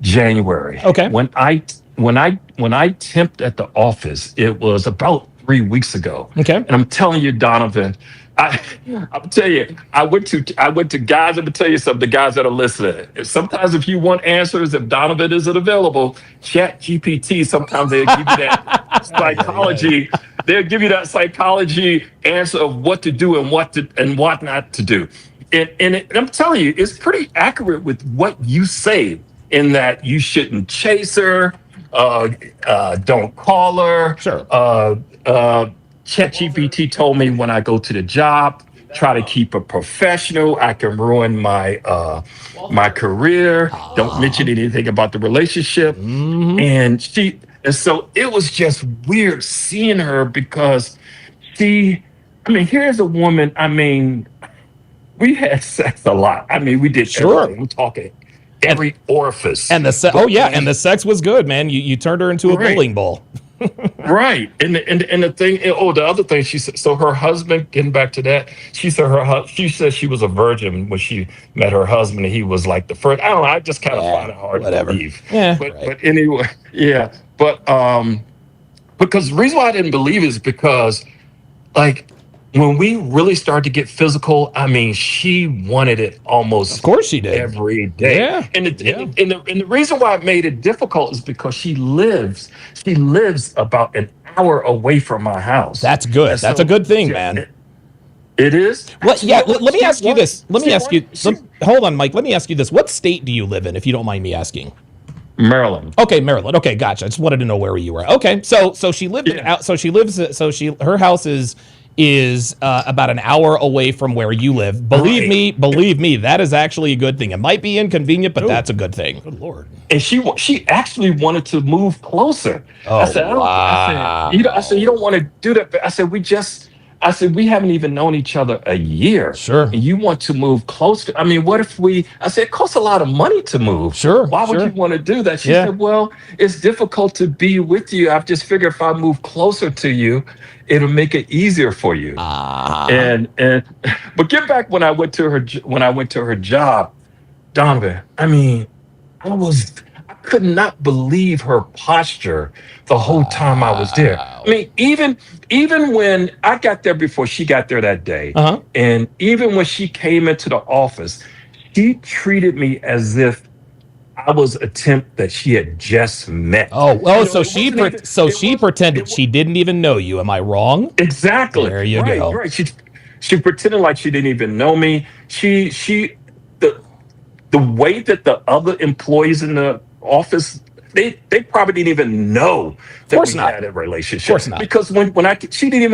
January. Okay. When I temped at the office, it was about 3 weeks ago. Okay. And I'm telling you, Donovan, I'll tell you, I went to guys. I'm gonna tell you something. The guys that are listening. Sometimes, if you want answers, if Donovan isn't available, Chat GPT. Sometimes they'll give you that psychology. They'll give you that psychology answer of what to do and what not to do. And I'm telling you, it's pretty accurate with what you say. In that you shouldn't chase her, don't call her. Sure. ChatGPT told me when I go to the job, try to keep it professional. I can ruin my my career. Don't mention anything about the relationship. And so it was just weird seeing her because here's a woman. We had sex a lot. We did everything. I'm talking every orifice. And the sex was good, man. You turned her into a bowling ball. Right. And the thing, the other thing she said, so her husband, getting back to that, she said she was a virgin when she met her husband and he was like the first. I don't know, I just kind of find it hard to believe. Yeah. But anyway, yeah. But because the reason why I didn't believe is because like when we really started to get physical, she wanted it almost. Of course she did. Every day. Yeah. And the reason why it made it difficult is because she lives about an hour away from my house. That's good. That's a good thing, man. It is? Let me ask you this. Hold on, Mike. Let me ask you this. What state do you live in, if you don't mind me asking? Maryland. Okay, Maryland. Okay, gotcha. I just wanted to know where you were. Okay, so she lived her house is about an hour away from where you live. Believe me, that is actually a good thing. It might be inconvenient, but that's a good thing. Good Lord. And she actually wanted to move closer. Oh, I said, you don't want to do that. But I said, we haven't even known each other a year. Sure. And you want to move closer. What if I said, it costs a lot of money to move. Sure. Why would you want to do that? She said, well, it's difficult to be with you. I've just figured if I move closer to you, it'll make it easier for you. But get back when I went to her job, Donovan, I could not believe her posture the whole time I was there. Even when I got there before she got there that day, and even when she came into the office, she treated me as if I was a temp that she had just met. Oh, well, so she pretended she didn't even know you. Am I wrong? Exactly. There you go. Right. She pretended like she didn't even know me. The way that the other employees in the office, they probably didn't even know that we had a relationship. Of course not. Because she didn't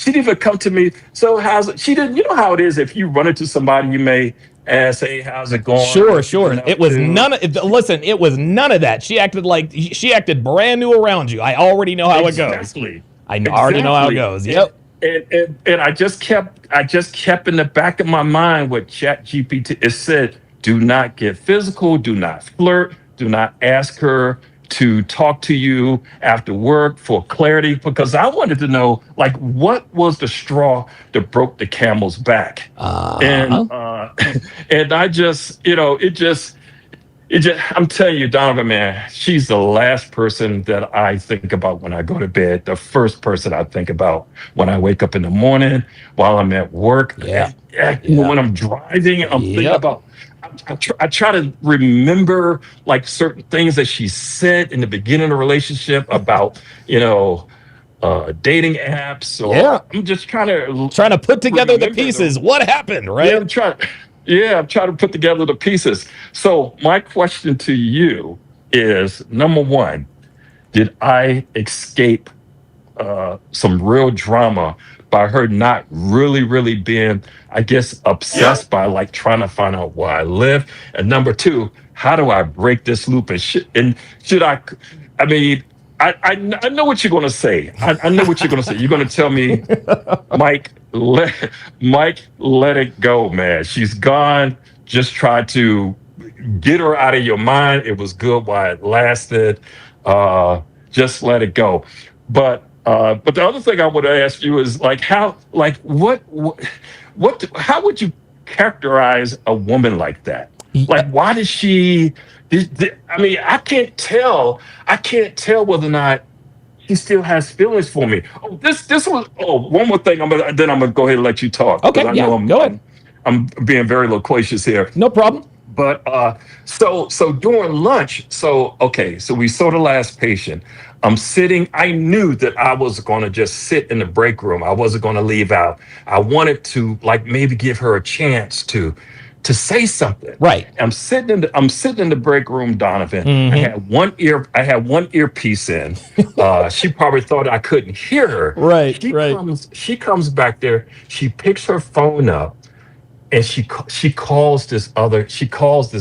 even come to me. So you know how it is if you run into somebody, you may ask, hey, how's it going? Sure. It was none of that. She acted brand new around you. I already know how it goes. I already know how it goes. Yep. And I just kept in the back of my mind what ChatGPT it said, do not get physical, do not flirt, do not ask her to talk to you after work for clarity, because I wanted to know, like, what was the straw that broke the camel's back? And I just, I'm telling you, Donovan, man, she's the last person that I think about when I go to bed. The first person I think about when I wake up in the morning, while I'm at work. When I'm driving, I'm thinking about. I try to remember like certain things that she said in the beginning of the relationship about, dating apps. So I'm just trying to put together the pieces. What happened, right? I'm trying to put together the pieces. So my question to you is, number one, did I escape some real drama by her not really being, I guess, obsessed by like trying to find out where I live? And number two, how do I break this loop? And should I? I know what you're going to say. I know what you're going to say. You're going to tell me, Mike, let it go, man. She's gone. Just try to get her out of your mind. It was good while it lasted. Just let it go. But the other thing I want to ask you is like how would you characterize a woman like that? Like, why did she? I can't tell whether or not She still has feelings for me. Oh, this was. Oh, one more thing. Then I'm gonna go ahead and let you talk because Okay, I yeah, know go ahead. I'm being very loquacious here. No problem. But so during lunch, so we saw the last patient. I'm sitting. I knew that I was going to just sit in the break room. I wasn't going to leave out. I wanted to like maybe give her a chance to say something. Right. I'm sitting in the break room, Donovan. I had one earpiece in. She probably thought I couldn't hear her. Right. She comes back there. She picks her phone up and she calls this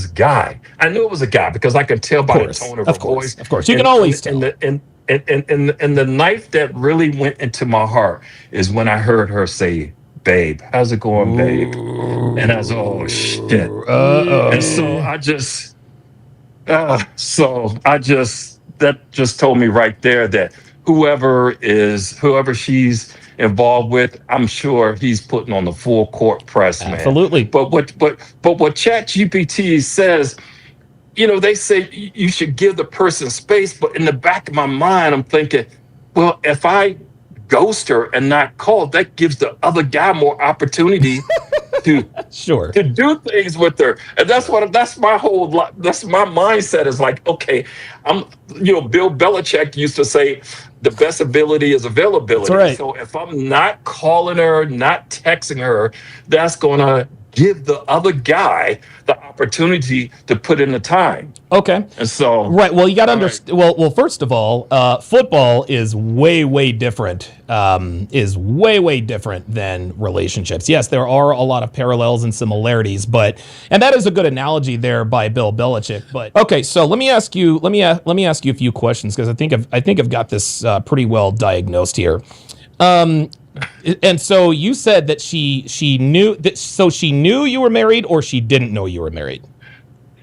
guy. I knew it was a guy because I could tell by the tone of her voice. Of course, you can always tell. And the knife that really went into my heart is when I heard her say, "Babe, how's it going, babe?" And I was, oh shit. And that just told me right there that whoever she's involved with, I'm sure he's putting on the full court press, man. Absolutely. But what ChatGPT says, they say you should give the person space, but in the back of my mind, I'm thinking, well, if I ghost her and not call, that gives the other guy more opportunity to do things with her. And that's my mindset is like, okay, Bill Belichick used to say the best ability is availability. That's right. So if I'm not calling her, not texting her, that's going to give the other guy the opportunity to put in the time. Okay. And so right. Well, you got to understand. Well, first of all, football is way different. Is way different than relationships. Yes, there are a lot of parallels and similarities, and that is a good analogy there by Bill Belichick. But okay, so let me ask you a few questions because I think I've got this pretty well diagnosed here. And so you said that she knew that. So she knew you were married, or she didn't know you were married.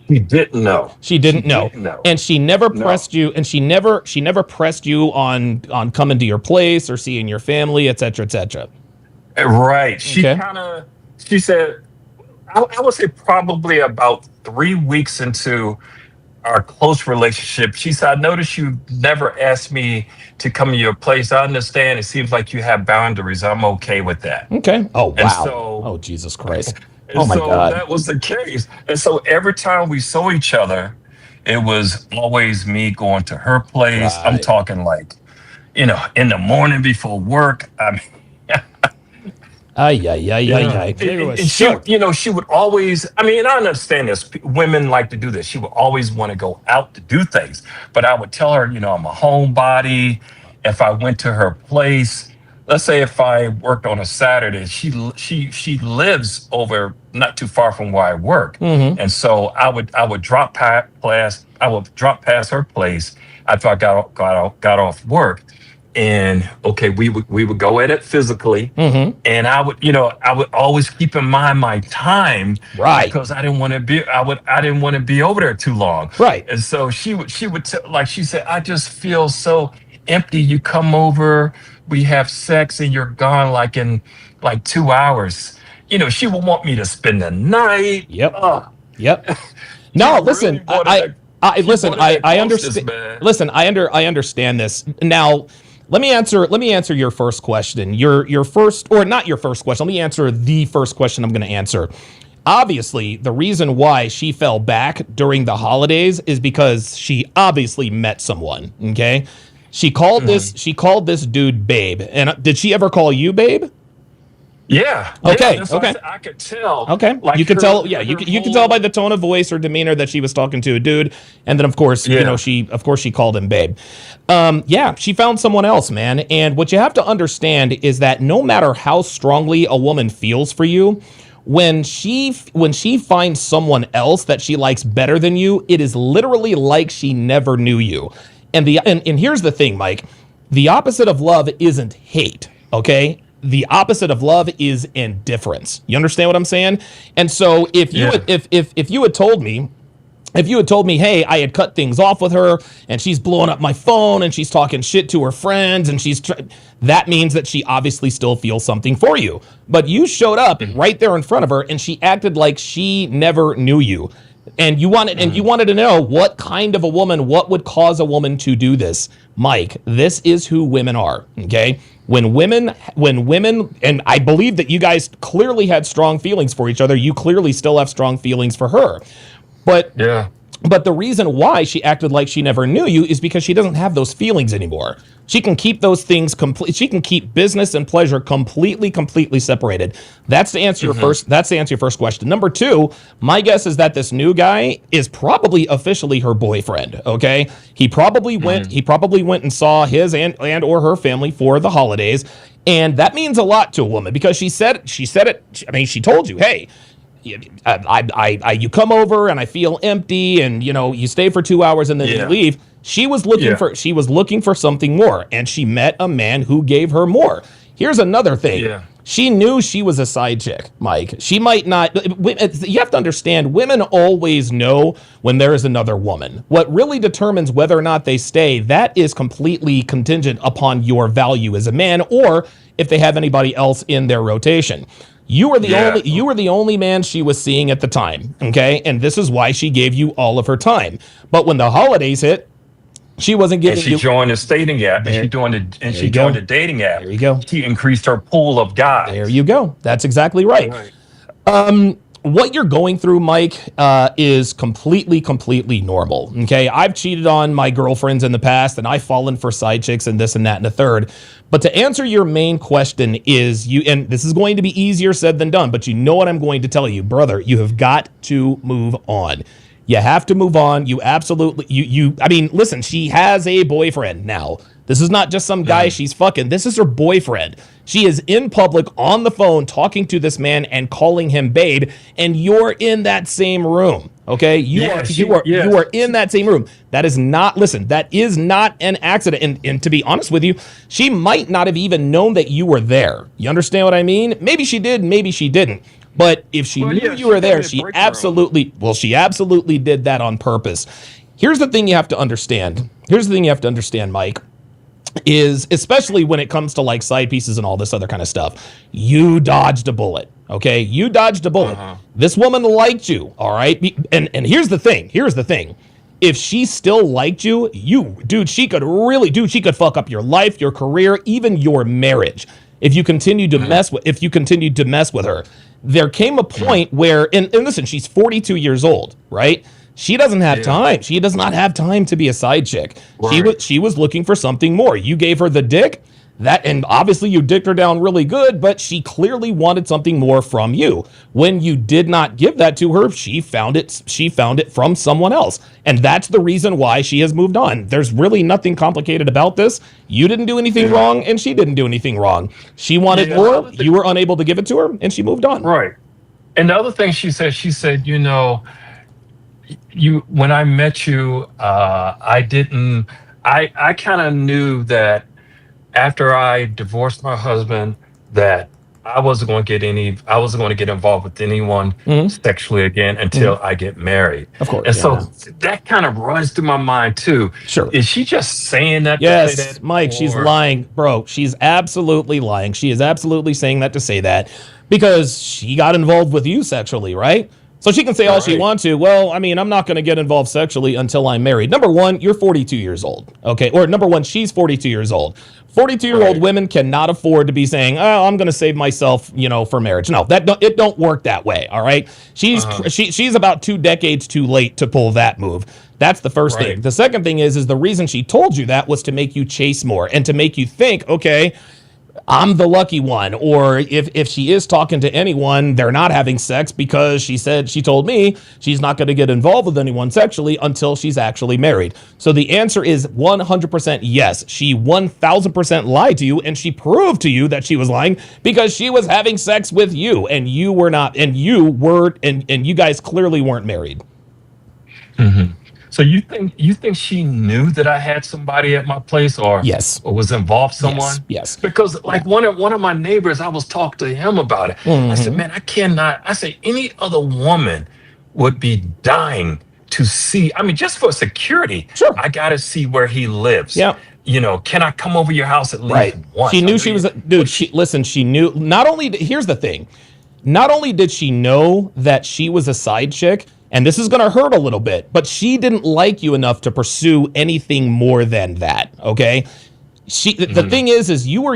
She didn't know. She didn't know. And she never pressed you. And she never pressed you on coming to your place or seeing your family, et cetera, et cetera. Right. She said, I would say probably about 3 weeks into our close relationship, she said, I noticed you never asked me to come to your place. I understand. It seems like you have boundaries. I'm okay with that. Okay. Oh, wow. And so, oh, Jesus Christ. Oh, my God. That was the case. And so every time we saw each other, it was always me going to her place. Right. I'm talking like, in the morning before work. I mean, she would always, I understand this. Women like to do this. She would always want to go out to do things. But I would tell her, I'm a homebody. If I went to her place, let's say if I worked on a Saturday, she lives over not too far from where I work. Mm-hmm. And so I would drop past her place after I got off work. And okay, we would go at it physically, and I would always keep in mind my time, right? Because I didn't want to be over there too long, right? And so she would like she said, I just feel so empty. You come over, we have sex, and you're gone like in 2 hours. She would want me to spend the night. Yep. Yep. No, listen, I understand. Listen, I understand this now. Let me answer your first question. Your first, or not your first question. Let me answer the first question I'm going to answer. Obviously, the reason why she fell back during the holidays is because she obviously met someone. Okay, she called this dude babe. And did she ever call you babe? Yeah. Okay. Yeah, okay. I could tell. Okay. Like you could tell. Yeah. You could tell by the tone of voice or demeanor that she was talking to a dude, and then of course, she called him babe. Yeah. She found someone else, man. And what you have to understand is that no matter how strongly a woman feels for you, when she finds someone else that she likes better than you, it is literally like she never knew you. And here's the thing, Mike. The opposite of love isn't hate. Okay. The opposite of love is indifference. You understand what I'm saying? And so if you had told me, hey, I had cut things off with her and she's blowing up my phone and she's talking shit to her friends and that means that she obviously still feels something for you. But you showed up right there in front of her and she acted like she never knew you. And you wanted to know what kind of a woman, what would cause a woman to do this. Mike, this is who women are, okay? When women, and I believe that you guys clearly had strong feelings for each other. You clearly still have strong feelings for her. But Yeah. But the reason why she acted like she never knew you is because she doesn't have those feelings anymore. She can keep those things complete. She can keep business and pleasure completely separated. That's to answer your first. That's to answer your first question. Number two, my guess is that this new guy is probably officially her boyfriend. Okay, he probably went. He probably went and saw his and or her family for the holidays, and that means a lot to a woman because she said it. I mean, she told you, hey. You come over and I feel empty, and you stay for 2 hours and then you leave. She was looking for something more, and she met a man who gave her more. Here's another thing. Yeah. She knew she was a side chick, Mike. She might not. You have to understand, women always know when there is another woman. What really determines whether or not they stay, that is completely contingent upon your value as a man, or if they have anybody else in their rotation. You were the only man she was seeing at the time, okay? And this is why she gave you all of her time. But when the holidays hit, she wasn't giving you. And she joined the dating app, and she joined the dating app. There you go. She increased her pool of guys. There you go. That's exactly right. What you're going through, Mike, is completely normal. Okay, I've cheated on my girlfriends in the past, and I've fallen for side chicks and this and that and the third. But to answer your main question is and this is going to be easier said than done, but you know what I'm going to tell you, brother, you have got to move on. You have to move on. You absolutely, I mean, listen, she has a boyfriend now. This is not just some guy she's fucking. This is her boyfriend. She is in public on the phone talking to this man and calling him babe, and you're in that same room. Okay, you are in that same room. That is not an accident. And to be honest with you, she might not have even known that you were there. You understand what I mean? Maybe she did, maybe she didn't. But if she knew you were there, she absolutely did that on purpose. Here's the thing you have to understand. Mike, is especially when it comes to like side pieces and all this other kind of stuff, you dodged a bullet. Okay, you dodged a bullet. This woman liked you, all right? And here's the thing. If she still liked you, she could fuck up your life, your career, even your marriage. If you continued to mess with her. There came a point where, and listen, she's 42 years old, right? She doesn't have time. She does not have time to be a side chick. Right. She was looking for something more. You gave her the dick, and obviously you dicked her down really good, but she clearly wanted something more from you. When you did not give that to her, she found it from someone else. And that's the reason why she has moved on. There's really nothing complicated about this. You didn't do anything wrong, and she didn't do anything wrong. She wanted more, you were unable to give it to her, and she moved on. Right. And the other thing she said, when I met you, I kind of knew that after I divorced my husband, that I wasn't going to get involved with anyone sexually again until I get married. Of course. And so that kind of runs through my mind too. Sure. Is she just saying that? Yes, to say that, Mike, she's lying, bro. She's absolutely lying. She is absolutely saying that to say that because she got involved with you sexually, right? So she can say all she wants to. Well, I mean, I'm not going to get involved sexually until I'm married. Number one, you're 42 years old. Okay. Or number one, she's 42 years old. 42-year-old women cannot afford to be saying, oh, I'm going to save myself, for marriage. No, it don't work that way. All right. She's about 2 decades too late to pull that move. That's the first thing. The second thing is the reason she told you that was to make you chase more and to make you think, okay, I'm the lucky one. Or if she is talking to anyone, they're not having sex because she told me she's not going to get involved with anyone sexually until she's actually married. So the answer is 100% yes. She 1000% lied to you, and she proved to you that she was lying because she was having sex with you and you were not, and you guys clearly weren't married. Mm-hmm. So you think she knew that I had somebody at my place, or or was involved someone? Yes. Because one of my neighbors, I was talking to him about it. I said, man, I said any other woman would be dying to see. I mean, just for security, I got to see where he lives. Yeah. Can I come over your house at least once? She knew she was she knew here's the thing. Not only did she know that she was a side chick, And this is going to hurt a little bit, but she didn't like you enough to pursue anything more than that. Okay. The thing is you were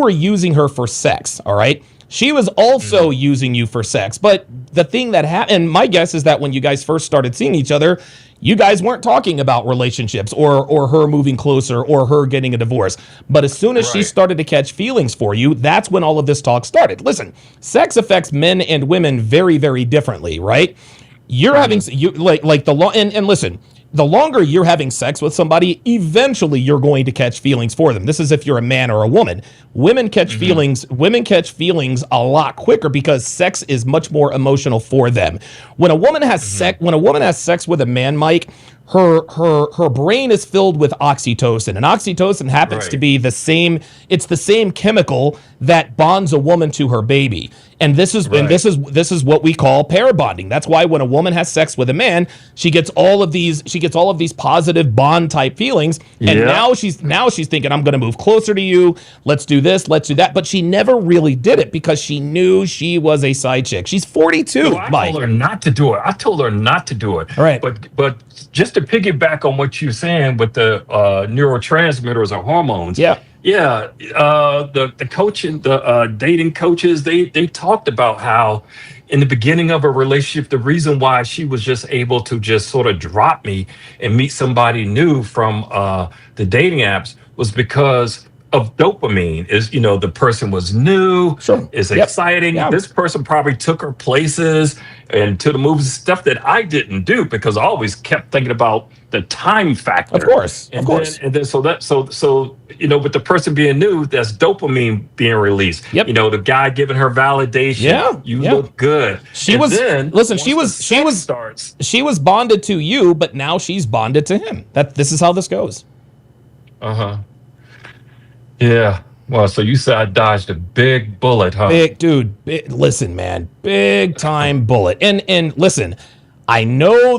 using her for sex. All right. She was also using you for sex. But the thing that happened, and my guess is that when you guys first started seeing each other, you guys weren't talking about relationships or her moving closer or her getting a divorce. But as soon as she started to catch feelings for you, that's when all of this talk started. Listen, sex affects men and women very, very differently, right? You're having like the law, and listen, the longer you're having sex with somebody, eventually you're going to catch feelings for them. This is if you're a man or a woman. Women catch feelings. Women catch feelings a lot quicker because sex is much more emotional for them. When a woman has sex with a man, Mike, her brain is filled with oxytocin, and oxytocin happens to be the same. It's the same chemical that bonds a woman to her baby. And this is what we call pair bonding. That's why when a woman has sex with a man, she gets all of these positive bond type feelings. And now she's thinking, I'm going to move closer to you. Let's do this. Let's do that. But she never really did it because she knew she was a side chick. She's 42. No, I told her not to do it. All right. But just to piggyback on what you're saying with the neurotransmitters or hormones. The coaching, the dating coaches, they talked about how in the beginning of a relationship, the reason why she was just able to just sort of drop me and meet somebody new from the dating apps was because of dopamine. The person was new, it's exciting. This person probably took her places and to the movies, stuff that I didn't do because I always kept thinking about the time factor. Of course. With the person being new, that's dopamine being released. The guy giving her validation. You look good. She was bonded to you, but now she's bonded to him. This is how this goes. Yeah. Well, so you said I dodged a big bullet, huh? Listen, man, big time bullet. And listen, I know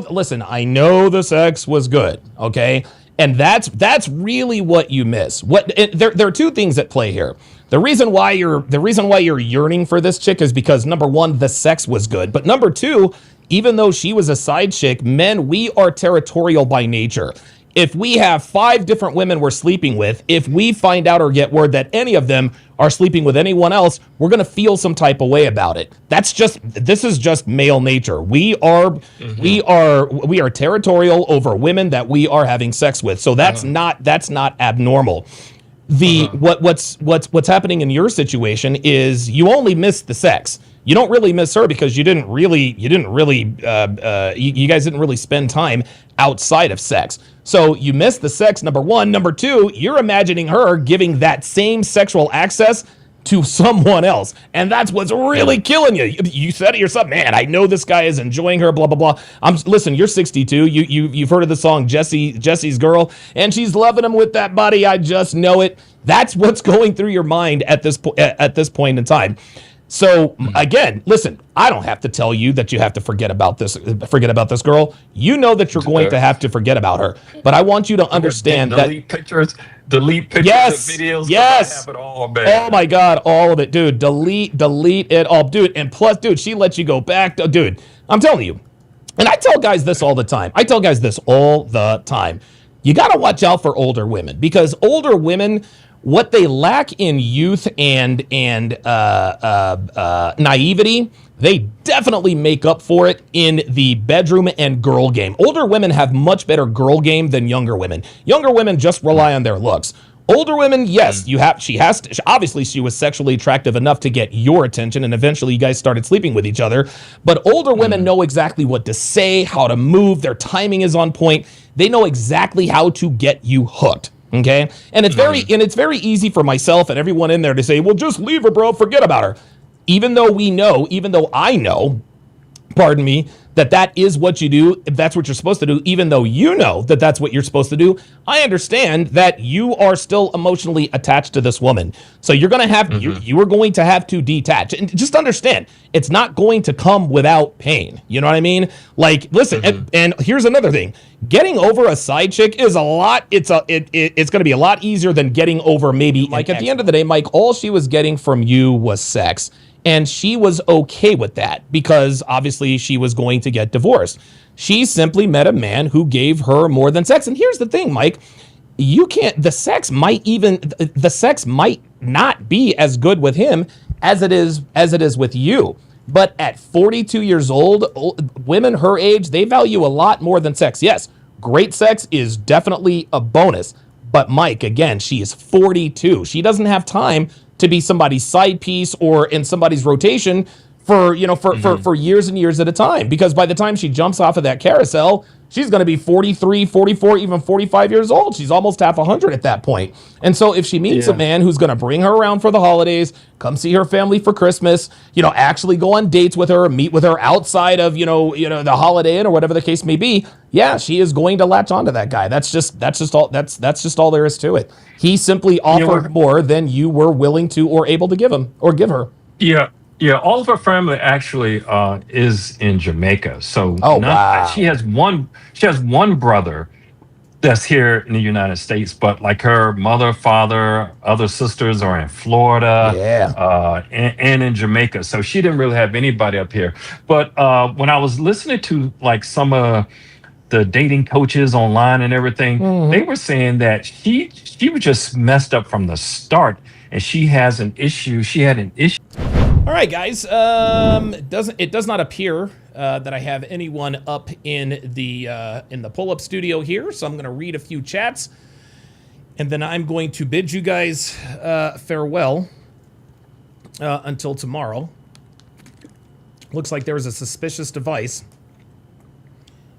the sex was good, okay? And that's really what you miss. There are two things at play here. The reason why you're yearning for this chick is because number one, the sex was good, but number two, even though she was a side chick, men, we are territorial by nature. If we have 5 different women we're sleeping with, if we find out or get word that any of them are sleeping with anyone else, we're going to feel some type of way about it. This is just male nature. We are territorial over women that we are having sex with. So that's not abnormal. What's happening in your situation is you only miss the sex. You don't really miss her because you guys didn't really spend time outside of sex. So you miss the sex, number one. Number two, you're imagining her giving that same sexual access to someone else. And that's what's really killing you. You said it yourself, man, I know this guy is enjoying her, blah, blah, blah. Listen, you're 62. You've heard of the song Jesse's Girl, and she's loving him with that body. I just know it. That's what's going through your mind at this point in time. So again, listen, I don't have to tell you that you have to forget about this girl. You know that you're going to have to forget about her. But I want you to understand that delete pictures and videos. Yes. I have it all, man. Oh my God, all of it, dude. Delete it all, dude. And plus, dude, she lets you go back, dude. I'm telling you, and I tell guys this all the time. You got to watch out for older women because older women, what they lack in youth and naivety, they definitely make up for it in the bedroom and girl game. Older women have much better girl game than younger women. Younger women just rely on their looks. Older women, yes, obviously she was sexually attractive enough to get your attention, and eventually you guys started sleeping with each other. But older women know exactly what to say, how to move. Their timing is on point. They know exactly how to get you hooked. Okay, and it's very easy for myself and everyone in there to say, well, just leave her, bro, forget about her. Even though I know, pardon me, that is what you do, if that's what you're supposed to do, even though you know that that's what you're supposed to do, I understand that you are still emotionally attached to this woman. So you're going to have, you are going to have to detach. And just understand, it's not going to come without pain. You know what I mean? Like, listen, and here's another thing. Getting over a side chick is it's going to be a lot easier than getting over maybe, like at the end of the day, Mike, all she was getting from you was sex. And she was okay with that because obviously she was going to get divorced. She simply met a man who gave her more than sex. And here's the thing, Mike, the sex might not be as good with him as it is with you. But at 42 years old, women her age, they value a lot more than sex. Yes, great sex is definitely a bonus. But Mike, again, she is 42. She doesn't have time to be somebody's side piece or in somebody's rotation for years and years at a time. Because by the time she jumps off of that carousel, she's going to be 43, 44, even 45 years old. She's almost half 100 at that point. And so if she meets a man who's going to bring her around for the holidays, come see her family for Christmas, actually go on dates with her, meet with her outside of, the Holiday Inn or whatever the case may be, yeah, she is going to latch onto that guy. That's just all there is to it. He simply offered more than you were willing to or able to give him or give her. Yeah. Yeah, all of her family actually is in Jamaica. So wow. She has one brother that's here in the United States, but like her mother, father, other sisters are in Florida, and in Jamaica. So she didn't really have anybody up here. But when I was listening to like some of the dating coaches online and everything, they were saying that she was just messed up from the start, and she had an issue. All right, guys. It does not appear that I have anyone up in the pull-up studio here, so I'm going to read a few chats, and then I'm going to bid you guys farewell until tomorrow. Looks like there was a suspicious device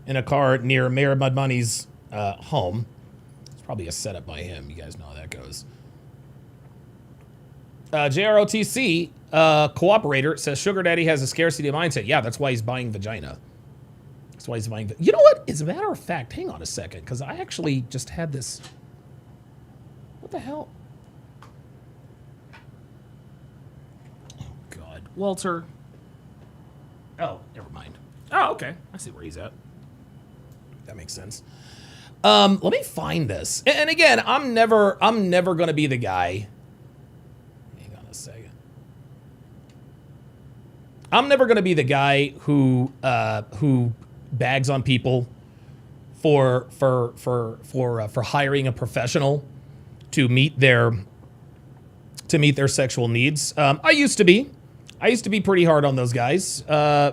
in a car near Mayor Mudmoney's home. It's probably a setup by him. You guys know how that goes. JROTC cooperator says Sugar Daddy has a scarcity mindset. Yeah, that's why he's buying vagina. That's why he's buying. You know what? As a matter of fact, hang on a second, because I actually just had this. What the hell? Oh God, Walter. Oh, never mind. Oh, okay. I see where he's at. That makes sense. Let me find this. And again, I'm never gonna be the guy. I'm never going to be the guy who bags on people for hiring a professional to meet their sexual needs. I used to be pretty hard on those guys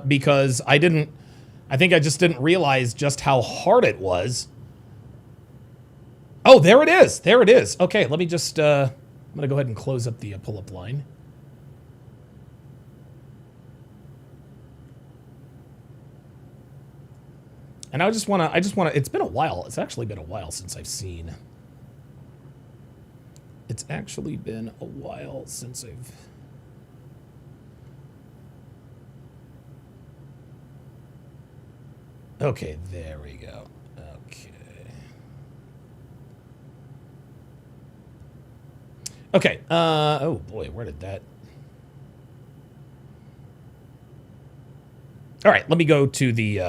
because I think I just didn't realize just how hard it was. Oh, there it is. There it is. Okay, let me just I'm going to go ahead and close up the pull-up line. And I just want to, it's been a while. It's actually been a while since I've seen. It's actually been a while since I've. Okay, there we go. Okay. Oh boy, where did that? All right, let me go to the.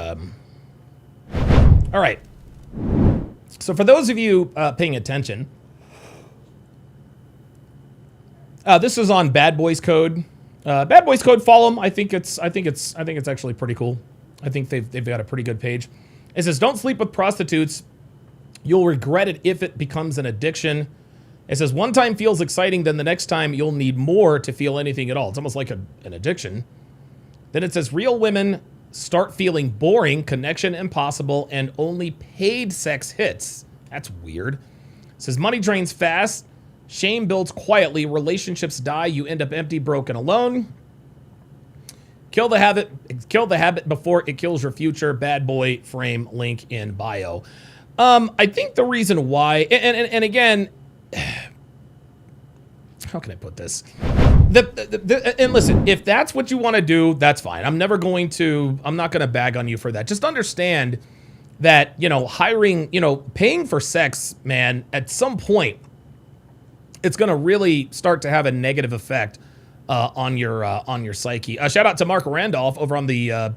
All right. So for those of you paying attention, this is on Bad Boys Code. Bad Boys Code, follow them. I think it's actually pretty cool. I think they've got a pretty good page. It says, "Don't sleep with prostitutes. You'll regret it if it becomes an addiction." It says, "One time feels exciting, then the next time you'll need more to feel anything at all." It's almost like an addiction. Then it says, "Real women start feeling boring, connection impossible, and only paid sex hits." That's weird. It says, "Money drains fast, shame builds quietly, relationships die, you end up empty, broken, alone. Kill the habit before it kills your future. Bad boy frame, link in bio." I think the reason why, and again, how can I put this? And listen, if that's what you want to do, that's fine. I'm not going to bag on you for that. Just understand that, hiring, paying for sex, man, at some point, it's going to really start to have a negative effect on your psyche. Shout out to Mark Randolph over on the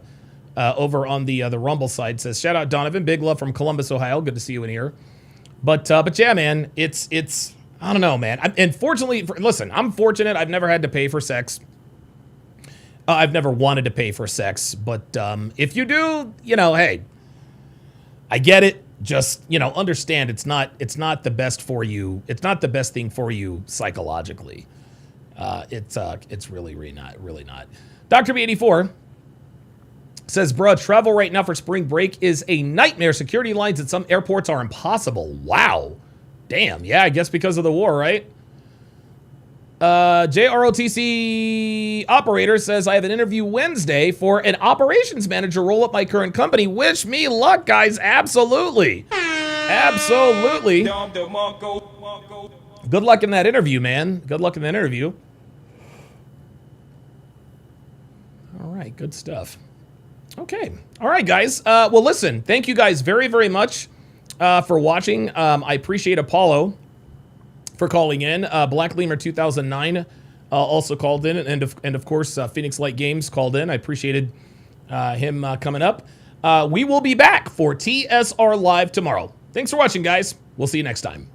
Rumble side. Says, shout out Donovan, big love from Columbus, Ohio. Good to see you in here. But yeah, man, it's I don't know, man. And fortunately, listen, I'm fortunate. I've never had to pay for sex. I've never wanted to pay for sex, but if you do, hey, I get it. Just, understand it's not the best for you. It's not the best thing for you psychologically. It's really not. Dr. B84 says, bruh, travel right now for spring break is a nightmare. Security lines at some airports are impossible. Wow. Damn. Yeah, I guess because of the war, right? JROTC operator says, I have an interview Wednesday for an operations manager role at my current company. Wish me luck, guys. Absolutely. Absolutely. Good luck in that interview, man. Good luck in that interview. All right, good stuff. Okay. All right, guys. Well, listen, thank you guys very, very much for watching. I appreciate Apollo for calling in. Black Lemur 2009 also called in, and of course Phoenix Light Games called in. I appreciated him coming up. We will be back for TSR Live tomorrow. Thanks for watching, guys. We'll see you next time.